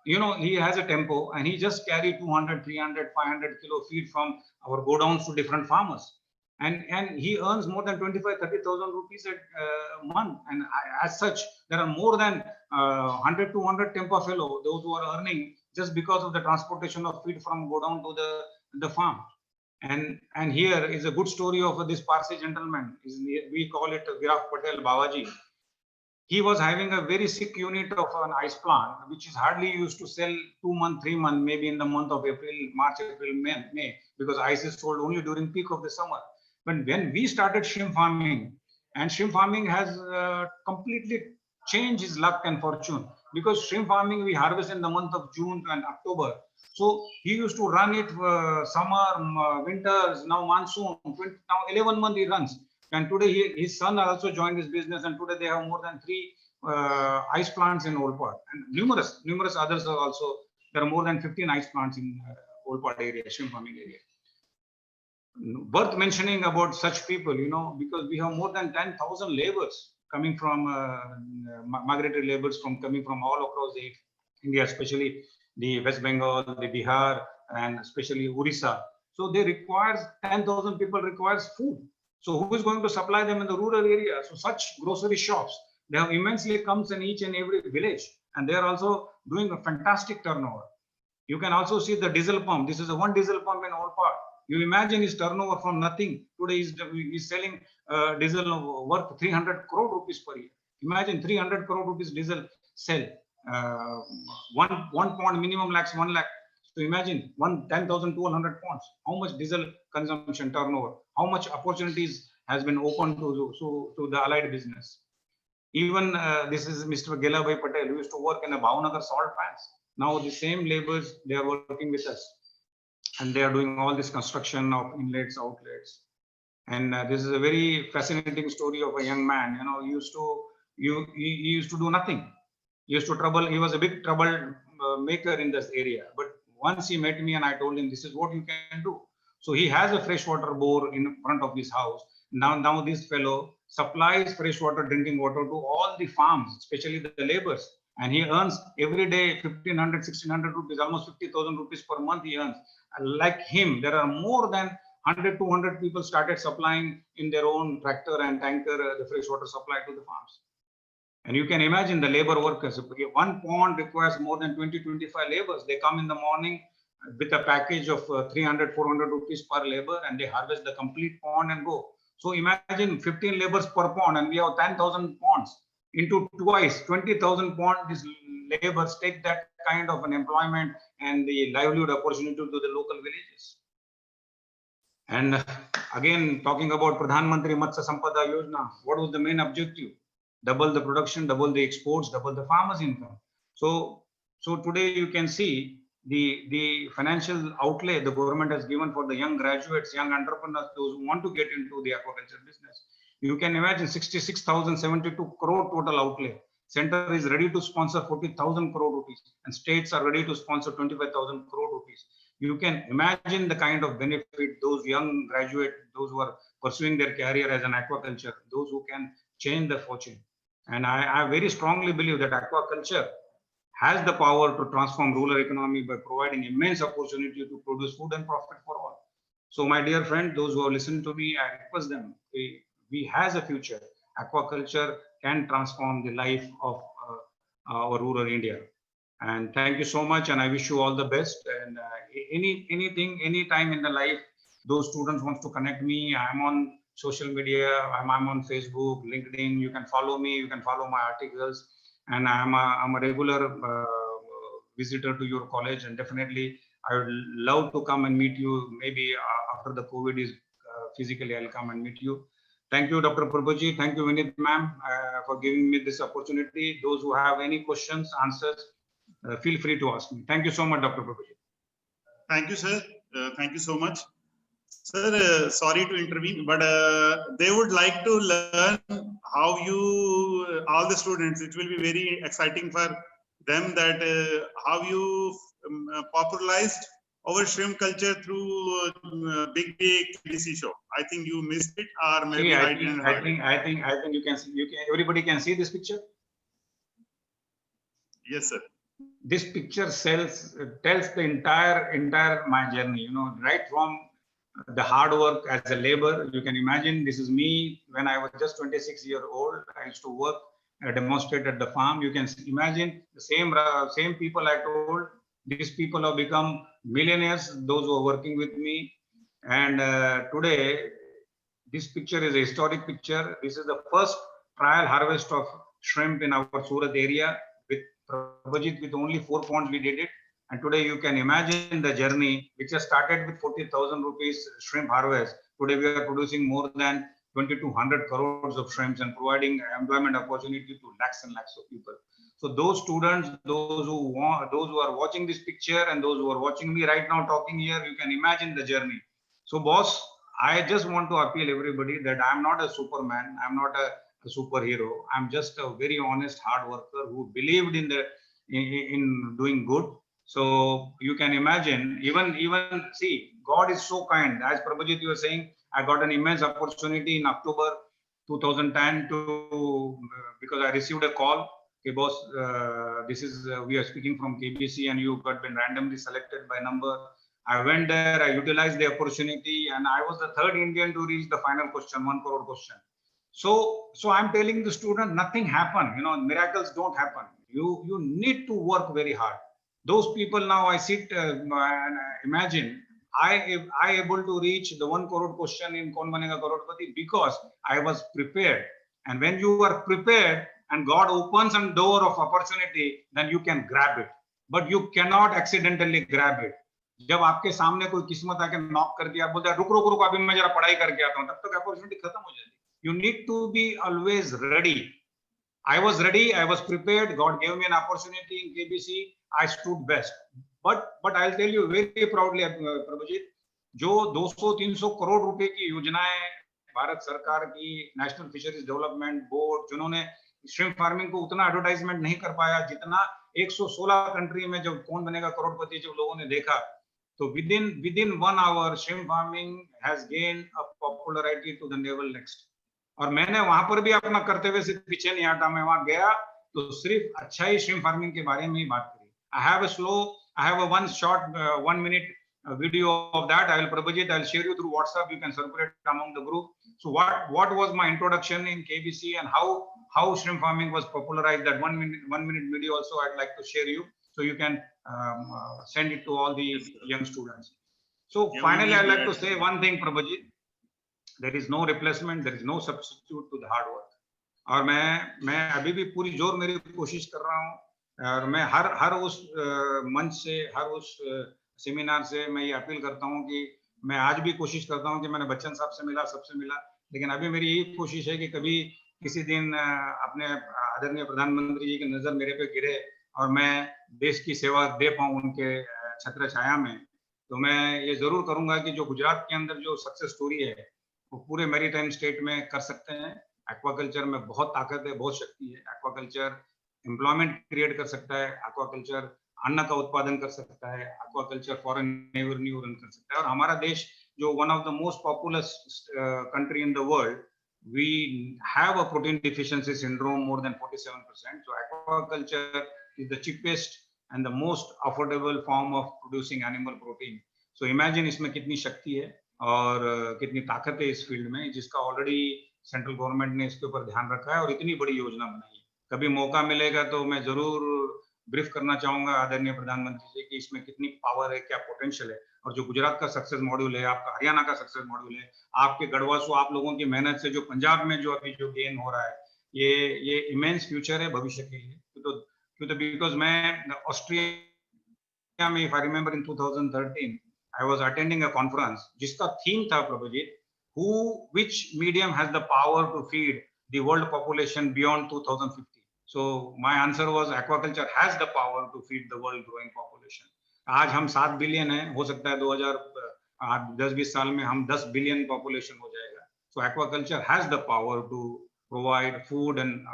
he has a tempo, and he just carry 200, 300, 500 kilo feed from our godowns to different farmers. And he earns more than 25,000, 30,000 rupees a month. And as such, there are more than 100, 200 tempo fellow, those who are earning just because of the transportation of feed from godown to the farm. And here is a good story of this Parsi gentleman. We call it Viraf Patel Babaji. He was having a very sick unit of an ice plant, which is hardly used to sell 2 months, 3 months, maybe in the month of March, April, May, because ice is sold only during peak of the summer. But when we started shrimp farming, and shrimp farming has completely changed his luck and fortune, because shrimp farming we harvest in the month of June and October. So he used to run it summer, winters, now monsoon, now 11 months he runs. And today his son also joined his business, and today they have more than 3 ice plants in Old Part, and numerous others are also. There are more than 15 ice plants in Old Part area, shrimp farming area. Worth mentioning about such people, because we have more than 10,000 laborers coming from migratory laborers coming from all across India, especially the West Bengal, the Bihar, and especially Orissa. So they requires 10,000 people requires food. So who is going to supply them in the rural area? So such grocery shops, they have immensely comes in each and every village, and they are also doing a fantastic turnover. You can also see the diesel pump. This is a one diesel pump in all part. You imagine his turnover from nothing. Today he's selling diesel worth 300 crore rupees per year. Imagine 300 crore rupees diesel sell. One pond minimum lakhs 1 lakh. So imagine 10,200 ponds. How much diesel consumption turnover? How much opportunities has been opened to the allied business? Even this is Mr. Gelabhai Patel, who used to work in a Bhavnagar salt plants. Now the same laborers, they are working with us, and they are doing all this construction of inlets, outlets. And this is a very fascinating story of a young man. You know, he used to do nothing. He used to trouble. He was a big trouble maker in this area. But once he met me, and I told him, this is what you can do. So he has a freshwater bore in front of his house. Now this fellow supplies freshwater drinking water to all the farms, especially the laborers. And he earns every day 1,500, 1,600 rupees, almost 50,000 rupees per month he earns. Like him, there are more than 100, 200 people started supplying in their own tractor and tanker the freshwater supply to the farms. And you can imagine the labor workers. One pond requires more than 20, 25 laborers. They come in the morning with a package of 300, 400 rupees per labor, and they harvest the complete pond and go. So imagine 15 laborers per pond, and we have 10,000 ponds. Into twice 20,000 ponds, these laborers take that kind of an employment and the livelihood opportunity to the local villages. And again, talking about Pradhan Mantri Matsya Sampada Yojana, what was the main objective? Double the production, double the exports, double the farmers' income. So today you can see the financial outlay the government has given for the young graduates, young entrepreneurs, those who want to get into the aquaculture business. You can imagine 66,072 crore total outlay. Center is ready to sponsor 40,000 crore rupees, and states are ready to sponsor 25,000 crore rupees. You can imagine the kind of benefit those young graduates, those who are pursuing their career as an aquaculture, those who can change their fortune. And I very strongly believe that aquaculture has the power to transform rural economy by providing immense opportunity to produce food and profit for all. So my dear friend, those who have listened to me, I request them, we has a future. Aquaculture can transform the life of our rural India. And thank you so much, and I wish you all the best. And anything, anytime in the life, those students want to connect me, I'm on social media, I'm on Facebook, LinkedIn. You can follow me, you can follow my articles, and I'm a regular visitor to your college, and definitely I would love to come and meet you. Maybe after the COVID is physically, I'll come and meet you. Thank you, Dr. Prabhuji. Thank you, Vinit ma'am, for giving me this opportunity. Those who have any questions, answers, feel free to ask me. Thank you so much, Dr. Prabhuji. Thank you, sir. Thank you so much. Sir, sorry to intervene, but they would like to learn how you, all the students, it will be very exciting for them that how you popularized our shrimp culture through Big Day KBC show. I think you missed it, or maybe See, I didn't. I think you can everybody can see this picture. Yes, sir. This picture tells the entire my journey. You know, right from the hard work as a labor. You can imagine this is me when I was just 26 years old. I used to work, demonstrate at the farm. You can imagine the same people I told. These people have become millionaires, those who are working with me. And today, this picture is a historic picture. This is the first trial harvest of shrimp in our Surat area. With Prabhajit, with only 4 ponds we did it. And today you can imagine the journey, which has started with 40,000 rupees shrimp harvest. Today we are producing more than 2,200 crores of shrimps and providing employment opportunity to lakhs and lakhs of people. So those students, those who are watching this picture, and those who are watching me right now talking here, you can imagine the journey. So boss, I just want to appeal everybody that I'm not a superman. I'm not a superhero. I'm just a very honest hard worker who believed in doing good. So you can imagine, even see, God is so kind. As Prabhajit, you were saying, I got an immense opportunity in October 2010 because I received a call. Okay, boss, this is we are speaking from KBC, and you got been randomly selected by number I went there, I utilized the opportunity, and I was the third Indian to reach the final question, 1 crore question. So I'm telling the student, nothing happened. Miracles don't happen. You need to work very hard. Those people now I sit and imagine I able to reach the 1 crore question in Kaun Banega Crorepati because I was prepared. And when you are prepared and God opens a door of opportunity, then you can grab it. But you cannot accidentally grab it. जब आपके सामने कोई किस्मत आके knock कर दिया, बोलता है रुक रुक रुक अभी मैं जरा पढ़ाई करके आता हूँ, तब तक अपॉर्चुनिटी खत्म हो जाएगी. You need to be always ready. I was ready. I was prepared. God gave me an opportunity in KBC. I stood best. But I'll tell you very proudly, Prabhajit, जो 200-300 करोड़ रुपए की योजनाएं भारत सरकार की नेशनल फिशरीज डेवलपमेंट बोर्ड, जिन्होंने shrimp farming को उतना advertisement नहीं कर पाया जितना 116 कंट्री में जब कौन बनेगा करोड़पति जब लोगों ने देखा, तो within 1 hour shrimp farming has gained a popularity to the level next. और मैंने वहां पर भी अपना करते हुए से पीछे नहीं हटा. मैं वहां गया तो सिर्फ अच्छा ही श्रिम्प फार्मिंग के बारे में ही बात करी. I have a one short 1 minute video of that. I will, Prabhajit, I'll share you through WhatsApp. You can circulate among the group. So what was my introduction in KBC and how shrimp farming was popularized? That 1 minute video also I'd like to share you, so you can send it to all the young students. So finally, I'd like to say one thing, Prabhajit. There is no replacement, there is no substitute to the hard work. और मैं अभी भी पूरी जोर मेरी कोशिश कर रहा हूँ, और मैं हर उस मंच से, हर उस सेमिनार से मैं ये अपील करता हूँ कि मैं आज भी कोशिश करता हूँ कि मैंने बच्चन साहब से मिला, सबसे मिला, लेकिन अभी मेरी यही कोशिश है कि कभी किसी दिन अपने आदरणीय प्रधानमंत्री जी की नजर मेरे पे गिरे और मैं देश की सेवा दे पाऊँ उनके छत्र छाया में, तो मैं ये जरूर करूंगा कि जो गुजरात के अंदर जो सक्सेस स्टोरी है वो पूरे मैरीटाइम स्टेट में कर सकते हैं. एक्वाकल्चर में बहुत ताकत है, बहुत शक्ति है. एक्वाकल्चर एम्प्लॉयमेंट क्रिएट कर सकता है, एक्वाकल्चर अन्न का उत्पादन कर सकता है, एक्वाकल्चर फॉरेन रेवेन्यू रन कर सकता है. और हमारा देश जो one of the most populous country in the world, we have a protein deficiency syndrome more than 47%. So aquaculture is the cheapest and the most affordable form of producing animal protein. So imagine इसमें कितनी शक्ति है और कितनी ताकत है इस field में, जिसका ऑलरेडी सेंट्रल गवर्नमेंट ने इसके ऊपर ध्यान रखा है और इतनी बड़ी योजना बनाई है. कभी मौका मिलेगा तो मैं जरूर ब्रीफ करना चाहूंगा आदरणीय प्रधानमंत्री जी कि इसमें कितनी पावर है, क्या पोटेंशियल है. और जो गुजरात का सक्सेस मॉड्यूल है, आपका हरियाणा का सक्सेस मॉड्यूल है, आपके गढ़वासु आप लोगों की मेहनत से जो पंजाब में जो अभी जो गेन हो रहा है, ये इमेंस फ्यूचर है भविष्य के लिए. तो बिकॉज मैं ऑस्ट्रिया में, if I remember, in 2013 I was attending a conference जिसका थीम था, प्रभुजीत, which medium has the power to feed the world population beyond 2050. So my answer was aquaculture has the power to feed the world growing population. आज हम 7 billion है, हो सकता है 2010-20 साल में हम 10 बिलियन पॉपुलेशन हो जाएगा. So aquaculture has the power to provide food and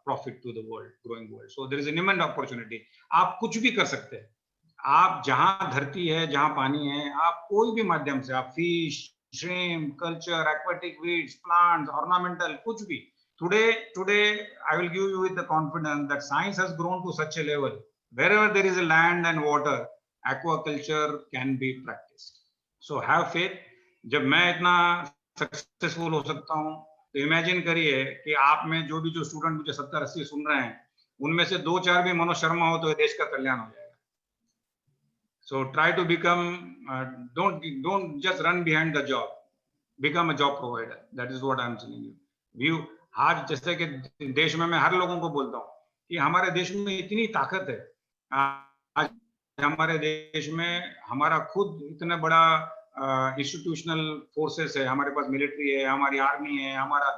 profit to the world, growing world. So there is an immense opportunity. आप कुछ भी कर सकते हैं. आप जहां धरती है, जहां पानी है, आप कोई भी माध्यम से, आप fish, shrimp, culture, aquatic weeds, plants, ornamental, कुछ भी. Today, I will give you with the confidence that science has grown to such a level. Wherever there is a land and water, aquaculture can be practiced. So have faith. जब मैं इतना successful हो सकता हूँ, तो imagine करिए कि आप में जो स्टूडेंट मुझे 70-80 सुन रहे हैं, उनमें से 2-4 भी मनोज शर्मा हो तो ये देश का कल्याण हो जाएगा. So try to become, don't just run behind the job. Become a job provider. That is what I am telling you. आज जैसे कि देश में मैं हर लोगों को बोलता हूँ कि हमारे देश में इतनी ताकत है. आज हमारे देश में हमारा खुद इतना बड़ा इंस्टीट्यूशनल फोर्सेस है. हमारे पास मिलिट्री है, हमारी आर्मी है, हमारा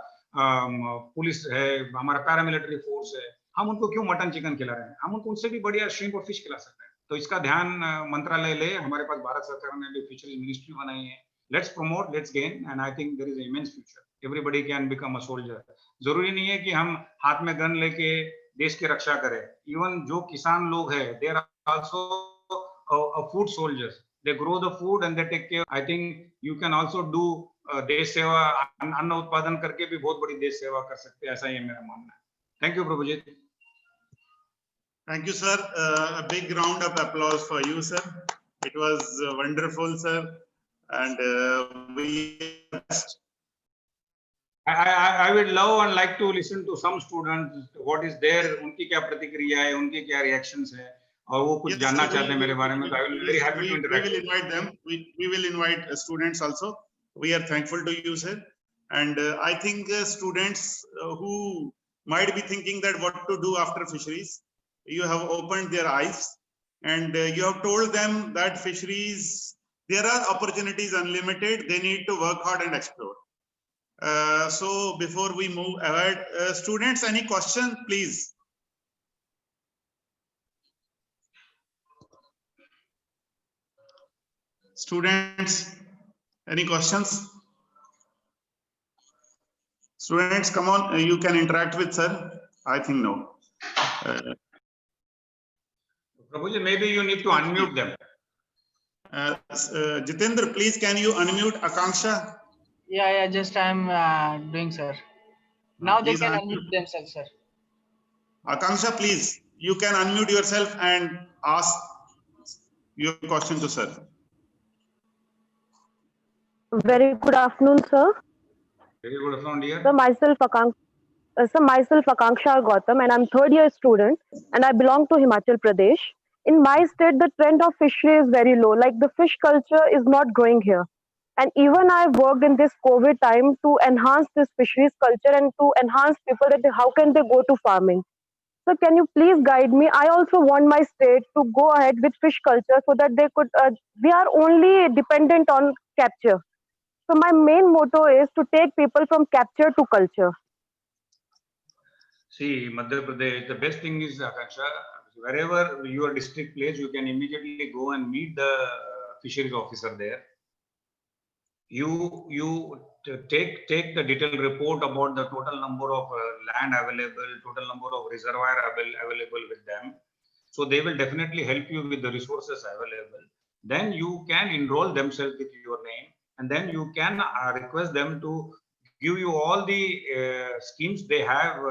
पुलिस है, हमारा पैरामिलिट्री फोर्स है. हम उनको क्यों मटन चिकन खिला रहे हैं? हम उनको उनसे भी बढ़िया श्रिम्प और फिश खिला सकते हैं. तो इसका ध्यान मंत्रालय ले. हमारे पास भारत सरकार ने भी फिशरीज मिनिस्ट्री बनाई है. Let's promote, let's gain, and I think there is immense future. Everybody can become a soldier. जरूरी नहीं है कि हम हाथ में गन लेके देश की रक्षा करें. इवन जो किसान लोग हैं, they are also food soldiers. They grow the food and they take care. I think you can also do देश सेवा. अन्न उत्पादन करके भी बहुत बड़ी देश सेवा कर सकते हैं. ऐसा ही मेरा मानना है. Thank you Prabhujit. Thank you, sir. A big round of applause for you, sir. It was wonderful, sir, and we best. I would love and like to listen to some students. What is their उनकी क्या प्रतिक्रिया है, उनके क्या reactions है, और वो कुछ जानना चाहते हैं मेरे बारे में, तो I will be very happy to interact. We will invite them. We will invite students also. We are thankful to you, sir. And I think students who might be thinking that what to do after fisheries, you have opened their eyes, and you have told them that fisheries, there are opportunities unlimited. They need to work hard and explore. So before we move ahead, students, any question, please? Students, any questions? Students, come on, you can interact with sir. I think no. Prabhuji, maybe you need to unmute them. Jitendra, please, can you unmute Akanksha? Yeah, just I'm doing, sir. Now they Please can unmute. unmute themselves, sir. Akanksha, please, you can unmute yourself and ask your question to sir. Very good afternoon, sir. Very good afternoon, dear. So myself Akanksha Gautam, and I'm third year student, and I belong to Himachal Pradesh. In my state, the trend of fishery is very low. Like the fish culture is not growing here. And even I worked in this COVID time to enhance this fisheries culture and to enhance people that how can they go to farming. So can you please guide me? I also want my state to go ahead with fish culture so that they could. We are only dependent on capture. So my main motto is to take people from capture to culture. See, Madhya Pradesh, the best thing is, Akanksha, wherever your district place, you can immediately go and meet the fisheries officer there. You take the detailed report about the total number of land available, total number of reservoir available with them. So they will definitely help you with the resources available. Then you can enroll themselves with your name, and then you can request them to give you all the schemes they have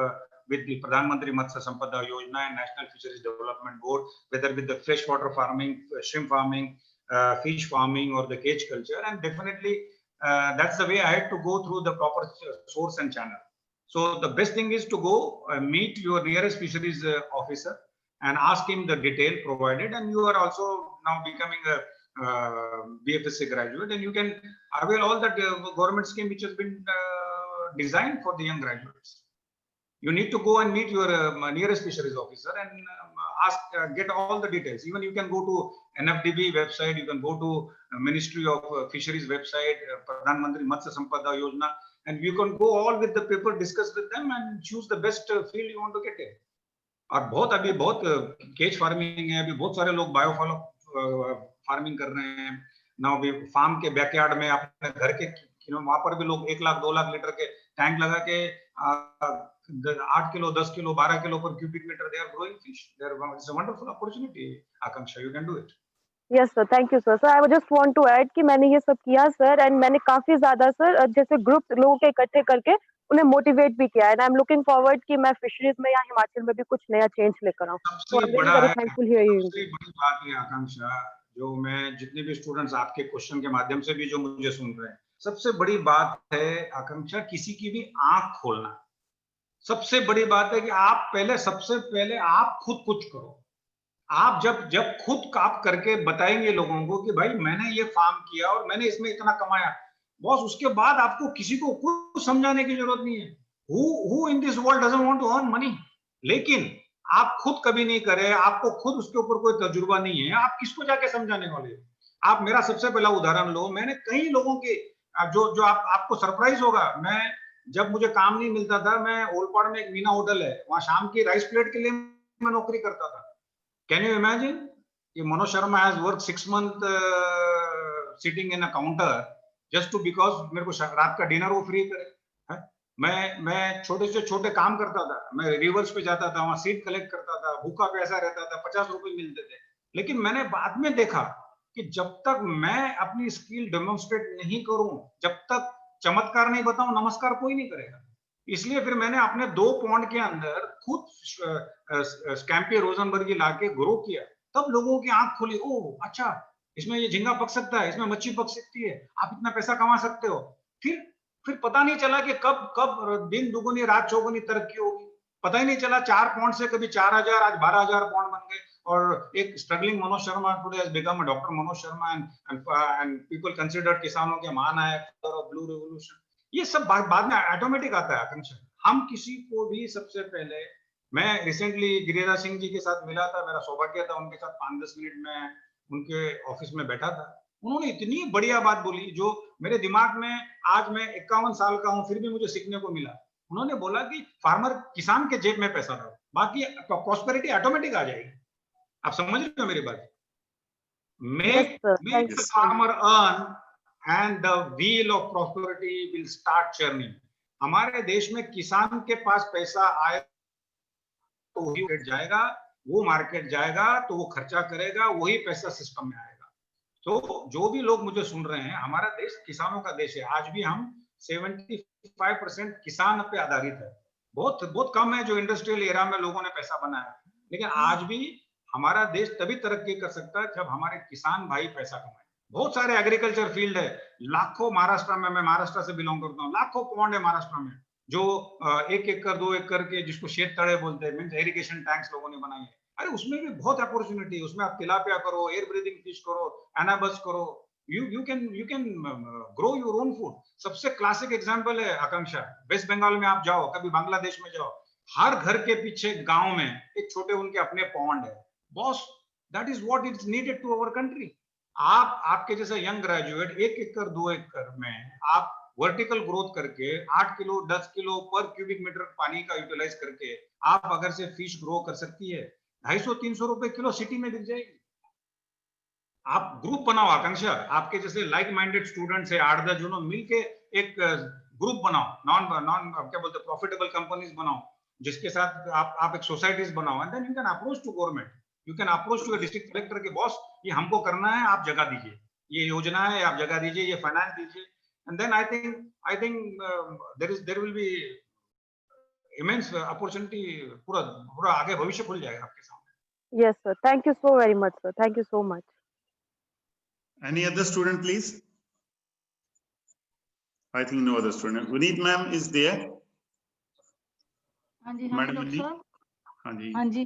with the Pradhan Mantri Matsya Sampada Yojana and National Fisheries Development Board, whether with the freshwater farming, shrimp farming, fish farming, or the cage culture. And definitely that's the way I had to go through the proper source and channel. So the best thing is to go meet your nearest fisheries officer and ask him the detail provided. And you are also now becoming a BFSC graduate, and you can avail all that government scheme which has been designed for the young graduates. You need to go and meet your nearest fisheries officer and ask, get all the details. Even you can go to NFDB website, you can go to Ministry of Fisheries website, Pradhan Mantri Matsya Sampada Yojana, and you can go all with the people, discuss with them, and choose the best field you want to get in. और अभी बहुत cage farming है, अभी बहुत सारे लोग bio farming कर रहे हैं ना, अभी फार्म के बैकयार्ड में अपने घर के वहां पर भी लोग 1 लाख 2 लाख लीटर के टैंक लगा के 8 किलो 10 किलो 12 किलो पर cubic metre they are growing fish. It's a wonderful opportunity, Akanksha. You can do it. Yes sir, thank you sir. Sir, I just want to add कि मैंने ये सब किया sir, and मैंने काफी ज्यादा sir जैसे ग्रुप लोगों के इकट्ठे करके उन्हें मोटिवेट भी किया है. And I'm looking forward कि मैं फिशरीज में या हिमाचल में भी कुछ नया चेंज लेकर आऊं. So I'm very thankful here. सबसे बड़ी बात है आकांक्षा, जो मैं जितने भी स्टूडेंट्स आपके क्वेश्चन के माध्यम से भी जो मुझे सुन रहे हैं, सबसे बड़ी बात है आकांक्षा किसी की भी आंख खोलना. सबसे बड़ी बात है कि आप सबसे पहले आप खुद कुछ करो. आप जब खुद आप करके बताएंगे लोगों को कि भाई मैंने ये फार्म किया और मैंने इसमें इतना कमाया, बॉस, उसके बाद आपको किसी को कुछ समझाने की जरूरत नहीं है. Who in this world doesn't want to earn money? लेकिन आप खुद कभी नहीं करे, आपको खुद उसके ऊपर कोई तजुर्बा नहीं है, आप किसको जाके समझाने वाले हो? आप मेरा सबसे पहला उदाहरण लो. मैंने कई लोगों के जो आपको सरप्राइज होगा, मैं जब मुझे काम नहीं मिलता था, मैं ओलपाड़ में एक मीना होटल है, वहां शाम की राइस प्लेट के लिए मैं नौकरी करता था. कैन यू इमेजिन कि Manoj Sharma has work 6 months sitting in a counter just to because मेरे को रात का डिनर वो फ्री करे. मैं छोटे से छोटे काम करता था, मैं रिवर्स पे जाता था, वहां सीट कलेक्ट करता था, भूखा पैसा रहता था, 50 रुपए मिलते थे. लेकिन मैंने बाद में देखा कि जब तक मैं अपनी स्किल डेमोन्स्ट्रेट नहीं करूं, जब तक चमत्कार नहीं बताऊं, नमस्कार कोई नहीं करेगा. इसलिए फिर मैंने अपने 2 पॉइंट के अंदर खुद स्कैम्पी रोजनबर्गी लाके ग्रो किया. तब लोगों की आंख खुली. ओह अच्छा, इसमें ये झींगा पक सकता है, इसमें मच्छी पक सकती है, आप इतना पैसा कमा सकते हो। फिर पता नहीं चला कि कब दिन दुगुनी रात चौगुनी तरक्की होगी, पता ही नहीं चला। 4 पौंड से कभी 4000, आज 12000 पौंड बन गए। और एक struggling Manoj Sharma today has become a doctor Manoj Sharma, and people considered किसानों के महानायक और ब्लू रेवोल्यूशन। ये सब बाद में ऑटोमेटिक आता है आकांक्षा। हम किसी को भी सबसे पहले, मैं रिसेंटली गिरिराज सिंह जी के साथ मिला था, मेरा सौभाग्य था उनके साथ 5-10 मिनट में उनके ऑफिस में बैठा था। उन्होंने इतनी बढ़िया बात बोली जो मेरे दिमाग में, आज मैं 51 साल का हूं फिर भी मुझे सीखने को मिला। उन्होंने बोला कि फार्मर, किसान के जेब में पैसा डालो, बाकी प्रॉस्पेरिटी ऑटोमेटिक आ जाएगी। आप समझ रहे हो मेरी बात? Make the farmer earn and the wheel of prosperity will start churning. हमारे देश में किसान के पास पैसा आए तो वही मार्केट जाएगा, वो मार्केट जाएगा तो वो खर्चा करेगा, वही पैसा सिस्टम में आएगा। तो जो भी लोग मुझे सुन रहे हैं, हमारा देश किसानों का देश है। आज भी हम 75% किसान पे आधारित है। बहुत कम है जो इंडस्ट्रियल एरा में लोगों ने पैसा बनाया, लेकिन आज भी हमारा देश तभी तरक्की कर सकता है जब हमारे किसान भाई पैसा कमाए। बहुत सारे एग्रीकल्चर फील्ड है, लाखों महाराष्ट्र में, मैं महाराष्ट्र से बिलोंग करता हूँ, लाखों पौंड है महाराष्ट्र में जो 1 एकड़ 2 एकड़ के, जिसको शेत तड़े बोलते हैं, मींस इरिगेशन टैंक्स लोगों ने बनाए हैं। अरे उसमें भी बहुत अपॉर्चुनिटी है, उसमें आप तिलापिया करो, एयर ब्रीदिंग फिश करो, एनाबस करो, you can grow your own food. सबसे क्लासिक एग्जांपल है आकांक्षा, वेस्ट बंगाल में आप जाओ, कभी बांग्लादेश में जाओ, हर घर के पीछे गांव में एक छोटे उनके अपने पॉन्ड है। Boss, that is what is needed to our country. आपके जैसे यंग ग्रेजुएट 1 एकड़ 2 एकड़ में आप वर्टिकल ग्रोथ करके 8 किलो 10 किलो पर क्यूबिक मीटर पानी का यूटिलाइज करके आप अगर से फिश ग्रो कर सकती है, 250-300 रुपए किलो सिटी में बिक जाएगी। आप ग्रुप बनाओ आकांक्षा, आपके जैसे लाइक माइंडेड स्टूडेंट्स है 8-10 जनों मिलके एक ग्रुप बनाओ, नॉन क्या बोलते हैं, प्रॉफिटेबल कंपनीज बनाओ, जिसके साथ आप एक सोसाइटीज बनाओ, and then you can approach to government, you can approach to district collector के, बॉस ये हमको करना है, आप जगह दीजिए, ये योजना है आप जगह दीजिए, ये फाइनेंस दीजिए, and then I think there will be immense opportunity, पूरा आगे भविष्य खुल जाएगा आपके सामने। Yes, sir. Thank you so very much, sir. Thank you so much. Any other student, please? I think no other student. Vineet ma'am is there. हाँ जी Madam doctor Vineet? साहब। हाँ जी। हाँ जी।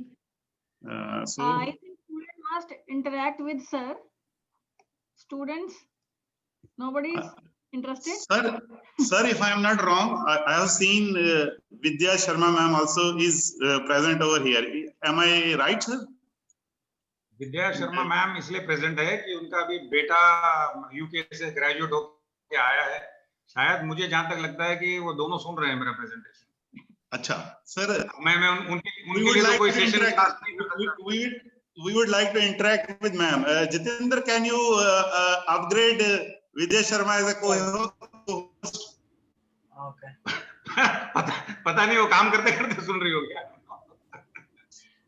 So I think student must interact with sir. Students, nobody is interested. Sir, if I am not wrong, I have seen Vidya Sharma ma'am also is present over here. Am I right, sir? Vidya Sharma ma'am इसलिए present है कि उनका भी बेटा UK से graduate होकर आया है। शायद मुझे जहां तक लगता है कि वो दोनों सुन रहे हैं मेरा प्रेजेंटेशन। अच्छा सर, मैं उनके लिए तो कोई सेशन क्लास नहीं कर सकता। We would like to interact with ma'am. Jitendra, can you upgrade Vidya Sharma as a co-host? Okay. पता नहीं वो काम करते करते सुन रही हो क्या?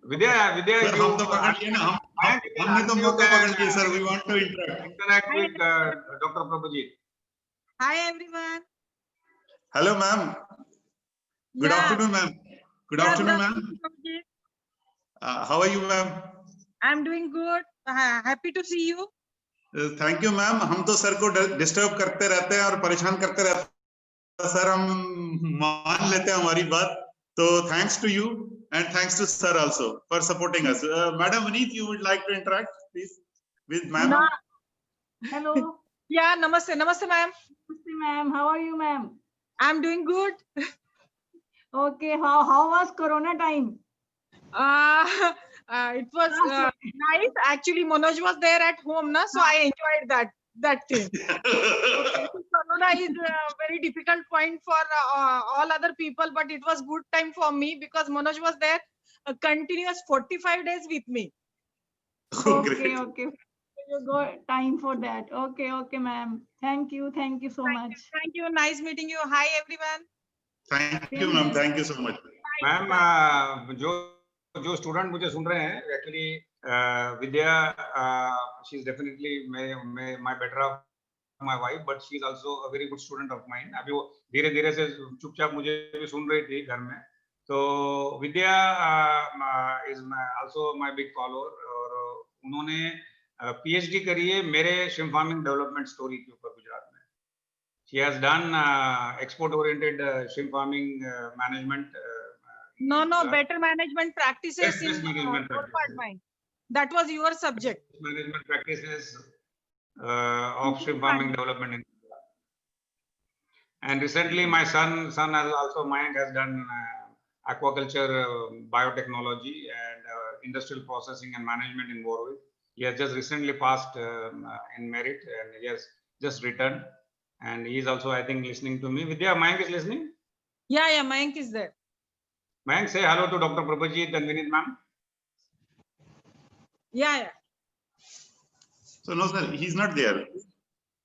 विद्या हम तो पकड़ लिए ना, हमने तो मौका पकड़ लिया sir. We want to interact with Dr. Prabhajit. Hi everyone. Hello ma'am. Good afternoon ma'am. Good afternoon ma'am. How are you ma'am? I'm doing good. Happy to see you. Thank you ma'am. हम तो sir को disturb करते रहते हैं और परेशान करते रहते हैं सर, हम मान लेते हैं हमारी बात। तो thanks to you and thanks to sir also for supporting us. Madam Vineet, you would like to interact please with ma'am? Hello. Yeah, namaste ma'am. Namaste ma'am. How are you ma'am? I'm doing good. Okay. How was Corona time? It was nice. Actually, Manoj was there at home, na, so I enjoyed that thing. Okay. So Corona is a very difficult point for all other people, but it was good time for me because Manoj was there a continuous 45 days with me. Okay. You got time for that. Okay, ma'am. Thank you so much. Thank you. Nice meeting you. Hi everyone. Thank you ma'am. Thank you so much. Ma'am जो student मुझे सुन रहे हैं, actually Vidya she is definitely my better of my wife, but she is also a very good student of mine. अभी वो धीरे धीरे से चुपचाप मुझे भी सुन रही थी घर में। तो Vidya is also my big follower, और उन्होंने PhD करी है मेरे shrimp farming development story के ऊपर गुजरात में. She has done export oriented shrimp farming management. No, better management practices Best in management your practices. part mine. That was your subject. Management practices of shrimp farming development in Gujarat. And recently my son has also, Mayank has done aquaculture, biotechnology and industrial processing and management in Warwick. He has just recently passed in merit and he has just returned. And he is also, I think, listening to me. Vidya, Mayank is listening? Yeah, Mayank is there. Mayank, say hello to Dr. Prabhajit and Vinit ma'am. Yeah. So no, sir, he's not there.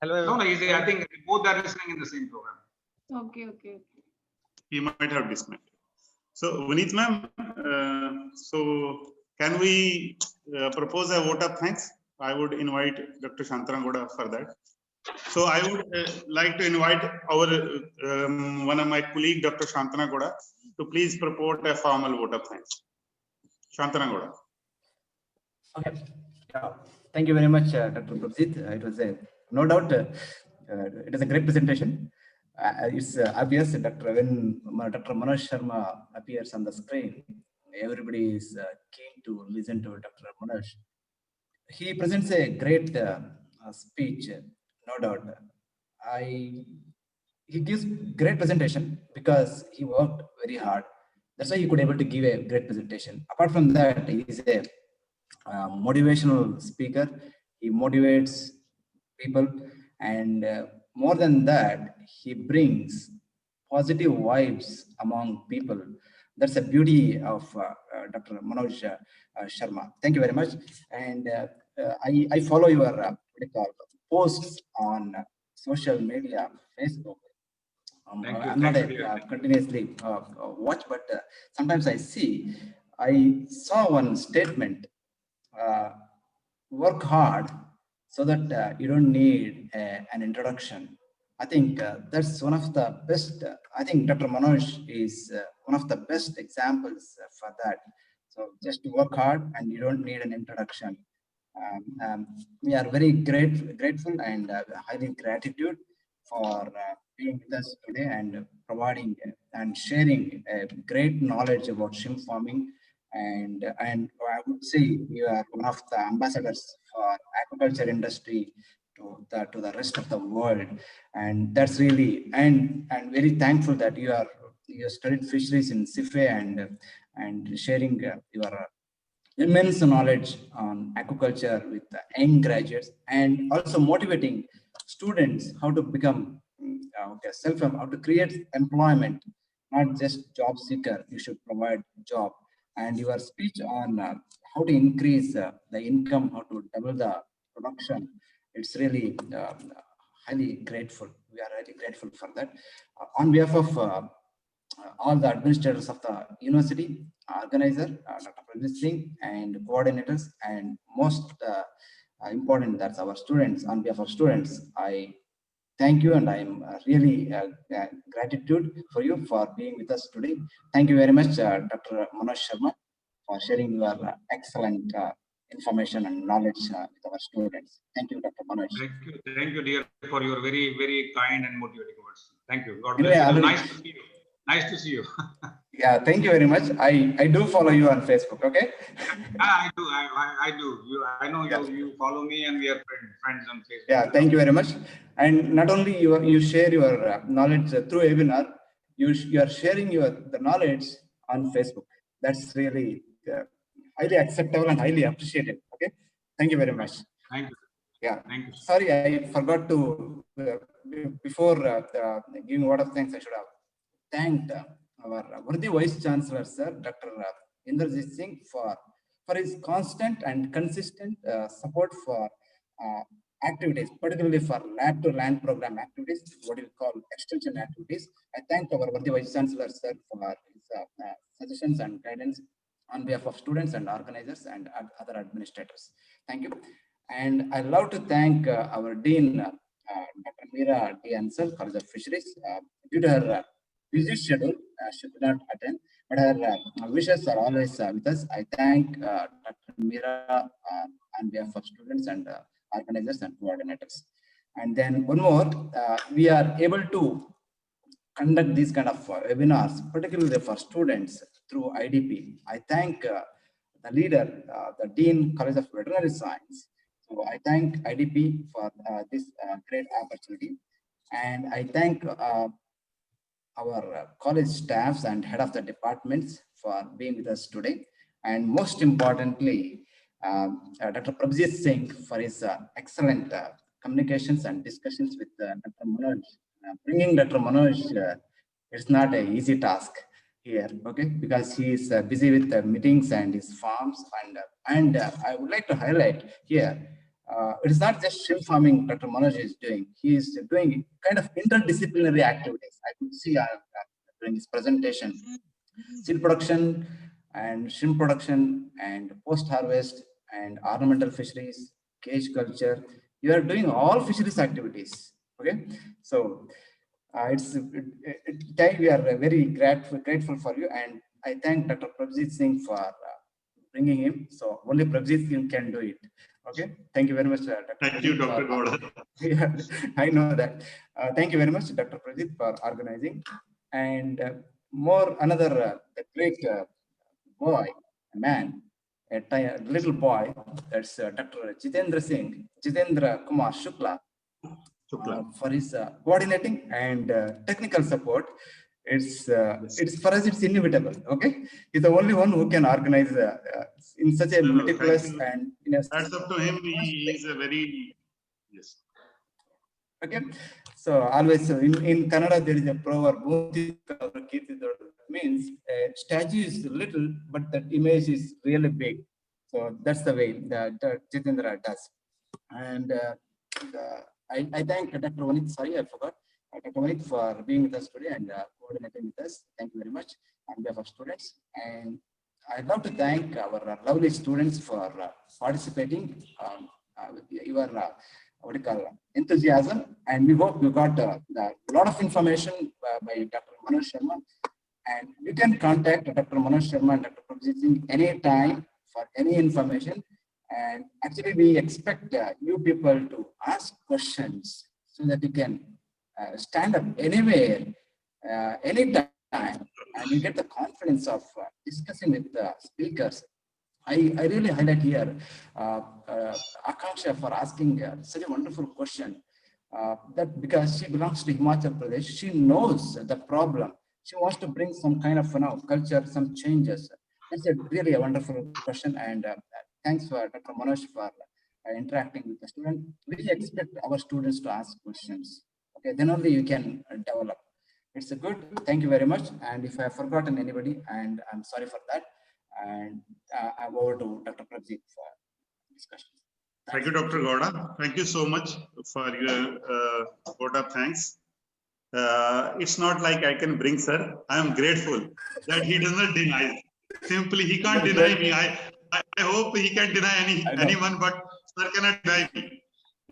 Hello. No, he's, I think both are listening in the same program. Okay. He might have disconnected. So Vineet ma'am, so can we propose a vote of thanks? I would invite Dr. Shantanu Gowda for that. So I would like to invite our one of my colleague, Dr. Shantanu Gowda, to please purport a formal vote of thanks. Shantanu Gowda. Okay. Yeah. Thank you very much, Dr. Prabhajit. It was no doubt it is a great presentation. It's obvious when Dr. Manoj Sharma appears on the screen, everybody is keen to listen to Dr. Manoj. He presents a great speech, no doubt. He gives great presentation because he worked very hard. That's why he could able to give a great presentation. Apart from that, he is a motivational speaker. He motivates people, and more than that, he brings positive vibes among people. That's the beauty of Dr. Manoj Sharma. Thank you very much. And I follow your posts on social media, Facebook. I'm not a continuously watch, but sometimes I saw one statement, work hard so that you don't need an introduction. I think that's one of the best. I think Dr. Manoj is one of the best examples for that. So just work hard and you don't need an introduction. We are very grateful and highly gratitude for being with us today and providing and sharing great knowledge about shrimp farming. And I would say you are one of the ambassadors for aquaculture industry to the rest of the world, and that's really and very thankful that you studied fisheries in CIFE and sharing your immense knowledge on aquaculture with the young graduates, and also motivating students how to become how to create employment, not just job seeker. You should provide job. And your speech on how to increase the income, how to double the production, it's really highly grateful. We are really grateful for that. On behalf of all the administrators of the university, organizer, Dr. Pradeep Singh, and coordinators, and most important, that's our students. On behalf of students, I thank you, and I'm really gratitude for you for being with us today. Thank you very much, Dr. Manoj Sharma, for sharing your excellent information and knowledge with our students. Thank you, Dr. Manoj. Thank you, dear, for your very, very kind and motivating words. Thank you. God bless you. Nice to see you. Nice to see you. Yeah, thank you very much. I do follow you on Facebook. Okay. I do. I do. I know you follow me, and we are friends on Facebook. Yeah, thank you very much. And not only you share your knowledge through webinar, you are sharing the knowledge on Facebook. That's really highly acceptable and highly appreciated. Okay, thank you very much. Thank you. Yeah. Thank you. Sorry, I forgot to before giving a lot of thanks. I should have thanked our worthy Vice Chancellor, Sir Dr. Inderjit Singh, for his constant and consistent support for activities, particularly for lab to land program activities, what you call extension activities. I thank our worthy Vice Chancellor, Sir, for his suggestions and guidance on behalf of students and organizers and other administrators. Thank you. And I love to thank our Dean, Dr. Meera D. Ansel, College of Fisheries. Due to her busy schedule, she could not attend. but her wishes are always with us. I thank Dr. Meera on behalf of students and organizers and coordinators. And then one more, we are able to conduct these kind of webinars, particularly for students through IDP. I thank the leader, the Dean, College of Veterinary Science. So I thank IDP for this great opportunity. And I thank our college staffs and head of the departments for being with us today. And most importantly, Dr. Prabhjit Singh for his excellent communications and discussions with Dr. Manoj. Bringing Dr. Manoj, it's not an easy task here, okay, because he is busy with the meetings and his farms. And I would like to highlight here, it is not just shrimp farming Dr. Manoj is doing. He is doing kind of interdisciplinary activities. I could see during his presentation, seed production and shrimp production and post-harvest and ornamental fisheries, cage culture. You are doing all fisheries activities, okay? So we are very grateful for you, and I thank Dr. Prabhjit Singh for bringing him. So only Prabhjit Singh can do it. Okay, thank you very much, Dr. Thank you, Dr. Gowda. Yeah, I know that. Thank you very much, Dr. Prajit, for organizing. And another great boy, a man, a little boy, that's Dr. Jitendra Kumar Shukla, for his coordinating and technical support. It's for us, it's inevitable. Okay, he's the only one who can organize in such a meticulous and that's up to him. He is a very yes. Okay, so always in Kannada there is a proverb, means a statue is little, but that image is really big. So that's the way that Jitendra does. And I thank Dr. Vanith. Sorry, I forgot. Dr. Vanith for being with us today and coordinating with us. Thank you very much on behalf of students. And I'd love to thank our lovely students for participating with your what do you call enthusiasm. And we hope you got a lot of information by Dr. Manoj Sharma. And you can contact Dr. Manoj Sharma and Dr. Prabhjit Singh anytime for any information. And actually, we expect you people to ask questions so that you can stand up anywhere, anytime, and you get the confidence of discussing with the speakers. I really highlight here Akanksha for asking such a wonderful question. That because she belongs to Himachal Pradesh, she knows the problem. She wants to bring some kind of culture, some changes. That's really a wonderful question. And thanks for Dr. Manoj for interacting with the student. We expect our students to ask questions. Okay, then only you can develop. It's a good. Thank you very much. And if I have forgotten anybody, and I'm sorry for that. And I'm over to Dr. Prabhjit for discussion. Thank you, Dr. Gowda. Thank you so much for your vote of thanks. It's not like I can bring sir. I am grateful that he does not deny. Simply, he can't deny me. I hope he can deny anyone, but sir cannot deny me.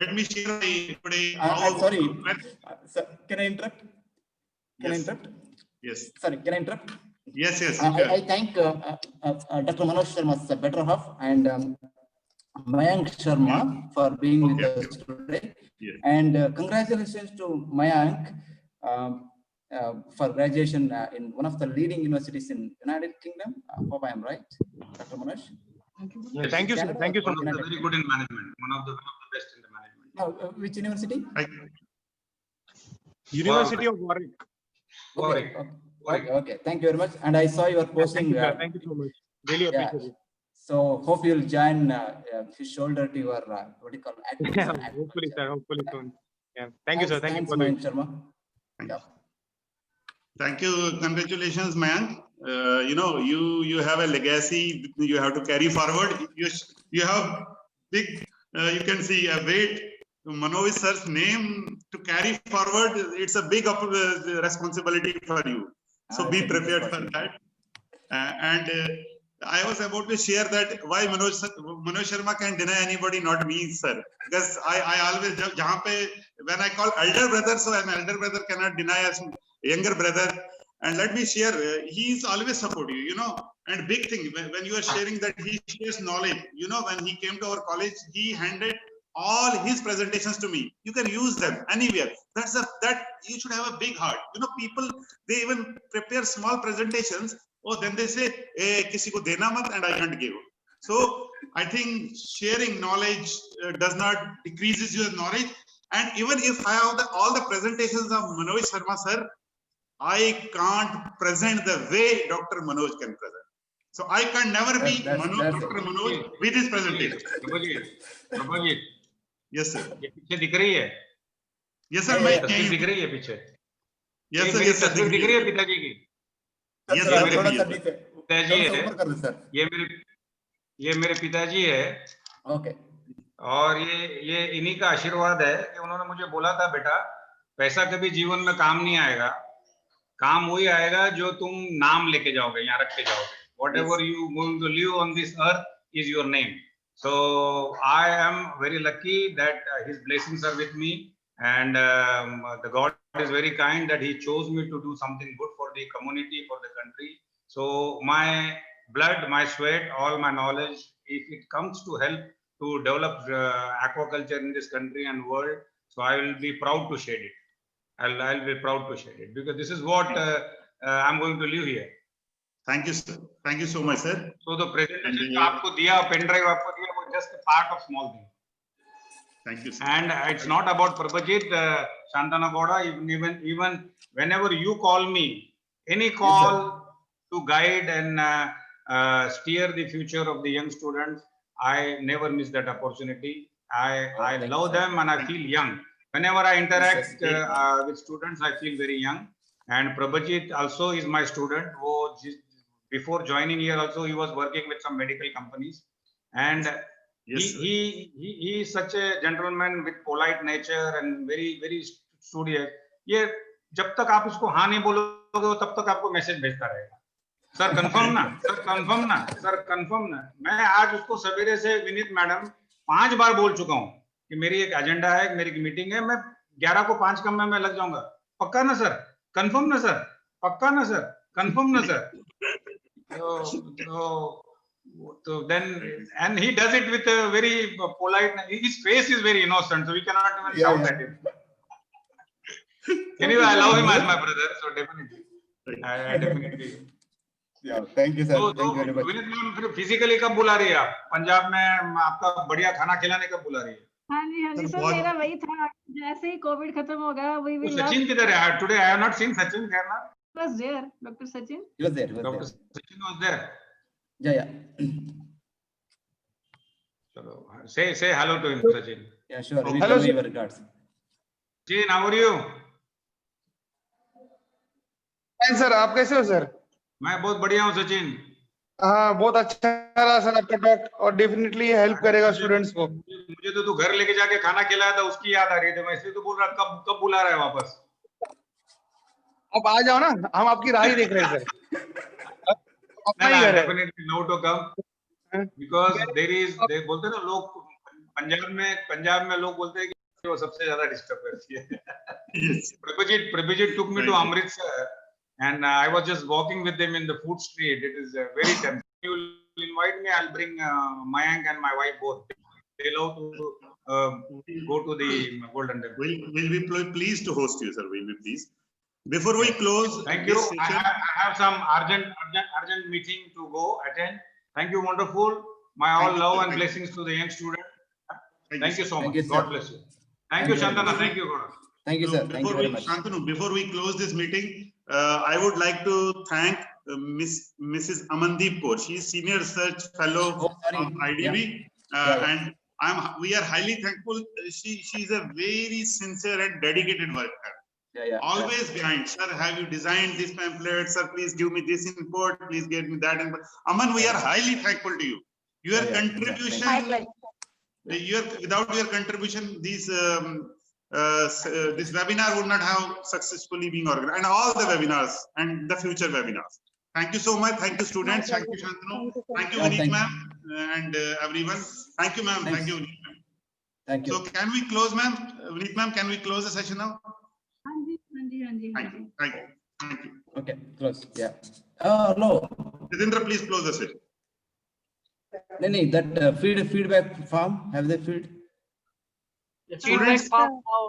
Let me share today. I'm sorry. Sir, can I interrupt? Can I interrupt? Yes. Sorry, can I interrupt? Yes, yes. I thank Dr. Manoj Sharma's better half and Mayank Sharma for being with us today. Yes. And congratulations to Mayank for graduation in one of the leading universities in United Kingdom. I hope I am right, Dr. Manoj. Yes, thank you, sir. Thank you so much. Very good in management. One of the best in the management. Which university? University of Warwick. Warwick. Okay. Thank you very much. And I saw your posting. Thank you so much. Really appreciate it. So hope you'll join his shoulder to your what do you call activism. Yeah, hopefully, sir. Hopefully soon. Yeah. Thank you, sir. Thank you for Mayank Sharma. Yeah. Thank you. Congratulations, Mayank. You have a legacy you have to carry forward. You have big, you can see a weight, Manoj sir's name to carry forward. It's a big responsibility for you. So be prepared for that. I was about to share that why Manoj Sharma can deny anybody, not me, sir. Because I always, when I call elder brother, so an elder brother cannot deny a younger brother. And let me share, he is always supportive, you know, and big thing, when you are sharing that he shares knowledge, you know, when he came to our college, he handed all his presentations to me. You can use them anywhere. That you should have a big heart. You know, people, they even prepare small presentations. Oh, then they say, kisi ko dena mat, and I can't give. So I think sharing knowledge does not decreases your knowledge. And even if I have all the presentations of Manoj Sharma sir, I can't present the way Dr. Manoj can present. So I can never be Dr. Manoj with his presentation. प्रभुजीत, Yes, sir. ये पीछे दिख रही है? Yes, sir. ये तस्वीर दिख रही है पीछे? Yes, sir. मेरी Yes, sir. तस्वीर दिख रही है पिताजी की? Yes, ये sir. मेरे Yes, sir. पिताजी है, ये मेरे पिताजी है। Okay. और ये इन्हीं का आशीर्वाद है कि उन्होंने मुझे बोला था, बेटा पैसा कभी जीवन में काम नहीं आएगा, काम वही आएगा जो तुम नाम लेके जाओगे, यहाँ रख के जाओगे. Whatever you going to live on this earth is your name. So I am very lucky that his blessings are with me, and the God is very kind that he chose me to do something good for the community, for the country. So my blood, my sweat, all my knowledge, if it comes to help to develop aquaculture in this country and world, so I will be proud to share it. I'll be proud to share it, because this is what I'm going to live here. Thank you, sir. Thank you so much, sir. So the presentation आपको दिया, pen drive आपको दिया, वो just a part of small thing. Thank you, sir. And it's not about Prabhajit, Shantanu Gowda, even whenever you call me, any call to guide and steer the future of the young students, I never miss that opportunity. I love them and I feel young. Whenever I interact with students, I feel very young. And Prabhajit also is my student. Before joining here also, he was working with some medical companies. And he is such a gentleman with polite nature and very, very studious. ये जब तक आप इसको हाँ नहीं बोलोगे, तब तक आपको मैसेज भेजता रहेगा. सर कंफर्म ना, सर कंफर्म ना, सर कंफर्म ना. मैं आज उसको सवेरे से विनीत मैडम 5 बार बोल चुका हूँ कि मेरी एक एजेंडा है, मेरी मीटिंग है, मैं 11 को 5 कम में मैं लग जाऊंगा. पक्का ना सर, कंफर्म ना सर, पक्का ना सर, कंफर्म ना sir. So then, and he does it with a very polite, his face is very innocent, so we cannot even shout at him. Anyway, I love him as my brother, so definitely. I definitely. Yeah, thank you, sir. Thank you very much. Vineet ma'am फिर physically कब बुला रही है आप? पंजाब में आपका बढ़िया खाना खिलाने कब बुला रही है? हाँ जी सर, मेरा वही था, जैसे ही कोविड खत्म हो गया, we will love. सचिन किधर है? Today I have not seen Sachin Khairna. Was there, Dr. Sachin? He was there. Dr. Sachin was there. Yeah. Chalo, say hello to him, Sachin. Yeah, sure. We Hello, convey sir. your regards. Sachin, how are you? Fine, sir. आप कैसे हो sir? मैं बहुत बढ़िया हूँ सचिन. हाँ, बहुत अच्छा रहा सर आपका टॉक, और डेफिनेटली हेल्प करेगा स्टूडेंट्स को. मुझे तो तू घर लेके जाके खाना खिलाया था, उसकी याद आ रही थी. मैं इसलिए तो बोल रहा कब बुला रहा है वापस. आप आ जाओ ना, हम आपकी राह ही देख रहे हैं sir. Definitely no to come, because they बोलते हैं ना लोग, पंजाब में लोग बोलते हैं कि वो सबसे ज्यादा डिस्टर्ब करती है. Prabhajit took me to Amritsar, and I was just walking with them in the food street. It is very tempting. You will invite me, I'll bring Mayank and my wife both. They love to go to the Golden Temple. We'll be pleased to host you, sir. We'll be pleased. Before we close, thank you. I have some urgent meeting to go attend. Thank you, wonderful. My all love and blessings to the young student. Thank you so much. God bless you. Thank you, Shantanu. Thank you, God. Thank you, sir. Thank you very much. Shantanu, before we close this meeting, I would like to thank Mrs. Amandeep Kaur. She is Senior Research Fellow of IDB, and we are highly thankful. She is a very sincere and dedicated worker. Always behind. Sir, have you designed this pamphlet? Sir, please give me this input. Please give me that input. Aman, we are highly thankful to you. Your contribution. Without your contribution, this webinar would not have successfully been organized, and all the webinars and the future webinars. Thank you so much. Thank you, students. Thank you, Shantanu. Thank you, Vineet ma'am, and everyone. Thank you, ma'am. Thank you, Vineet ma'am. Thank you. So, can we close, ma'am? Vineet ma'am, can we close the session now? हाँ जी. Thank you. Thank you. Okay, close. Yeah. Hello. Jitendra, please close the session. No, that feedback form, have they filled? The feedback Students- form now,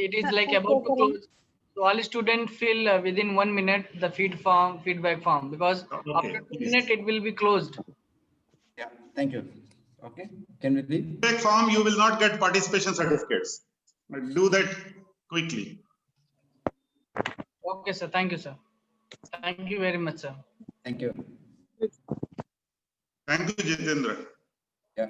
it is like about to close. So all students fill within 1 minute the feedback form, because Okay, after 2 please. minutes it will be closed. Yeah, thank you. Okay, can we leave? Feedback form, you will not get participation certificates. Do that quickly. Okay, sir. Thank you, sir. Thank you very much, sir. Thank you. Thank you, Jitendra. Yeah.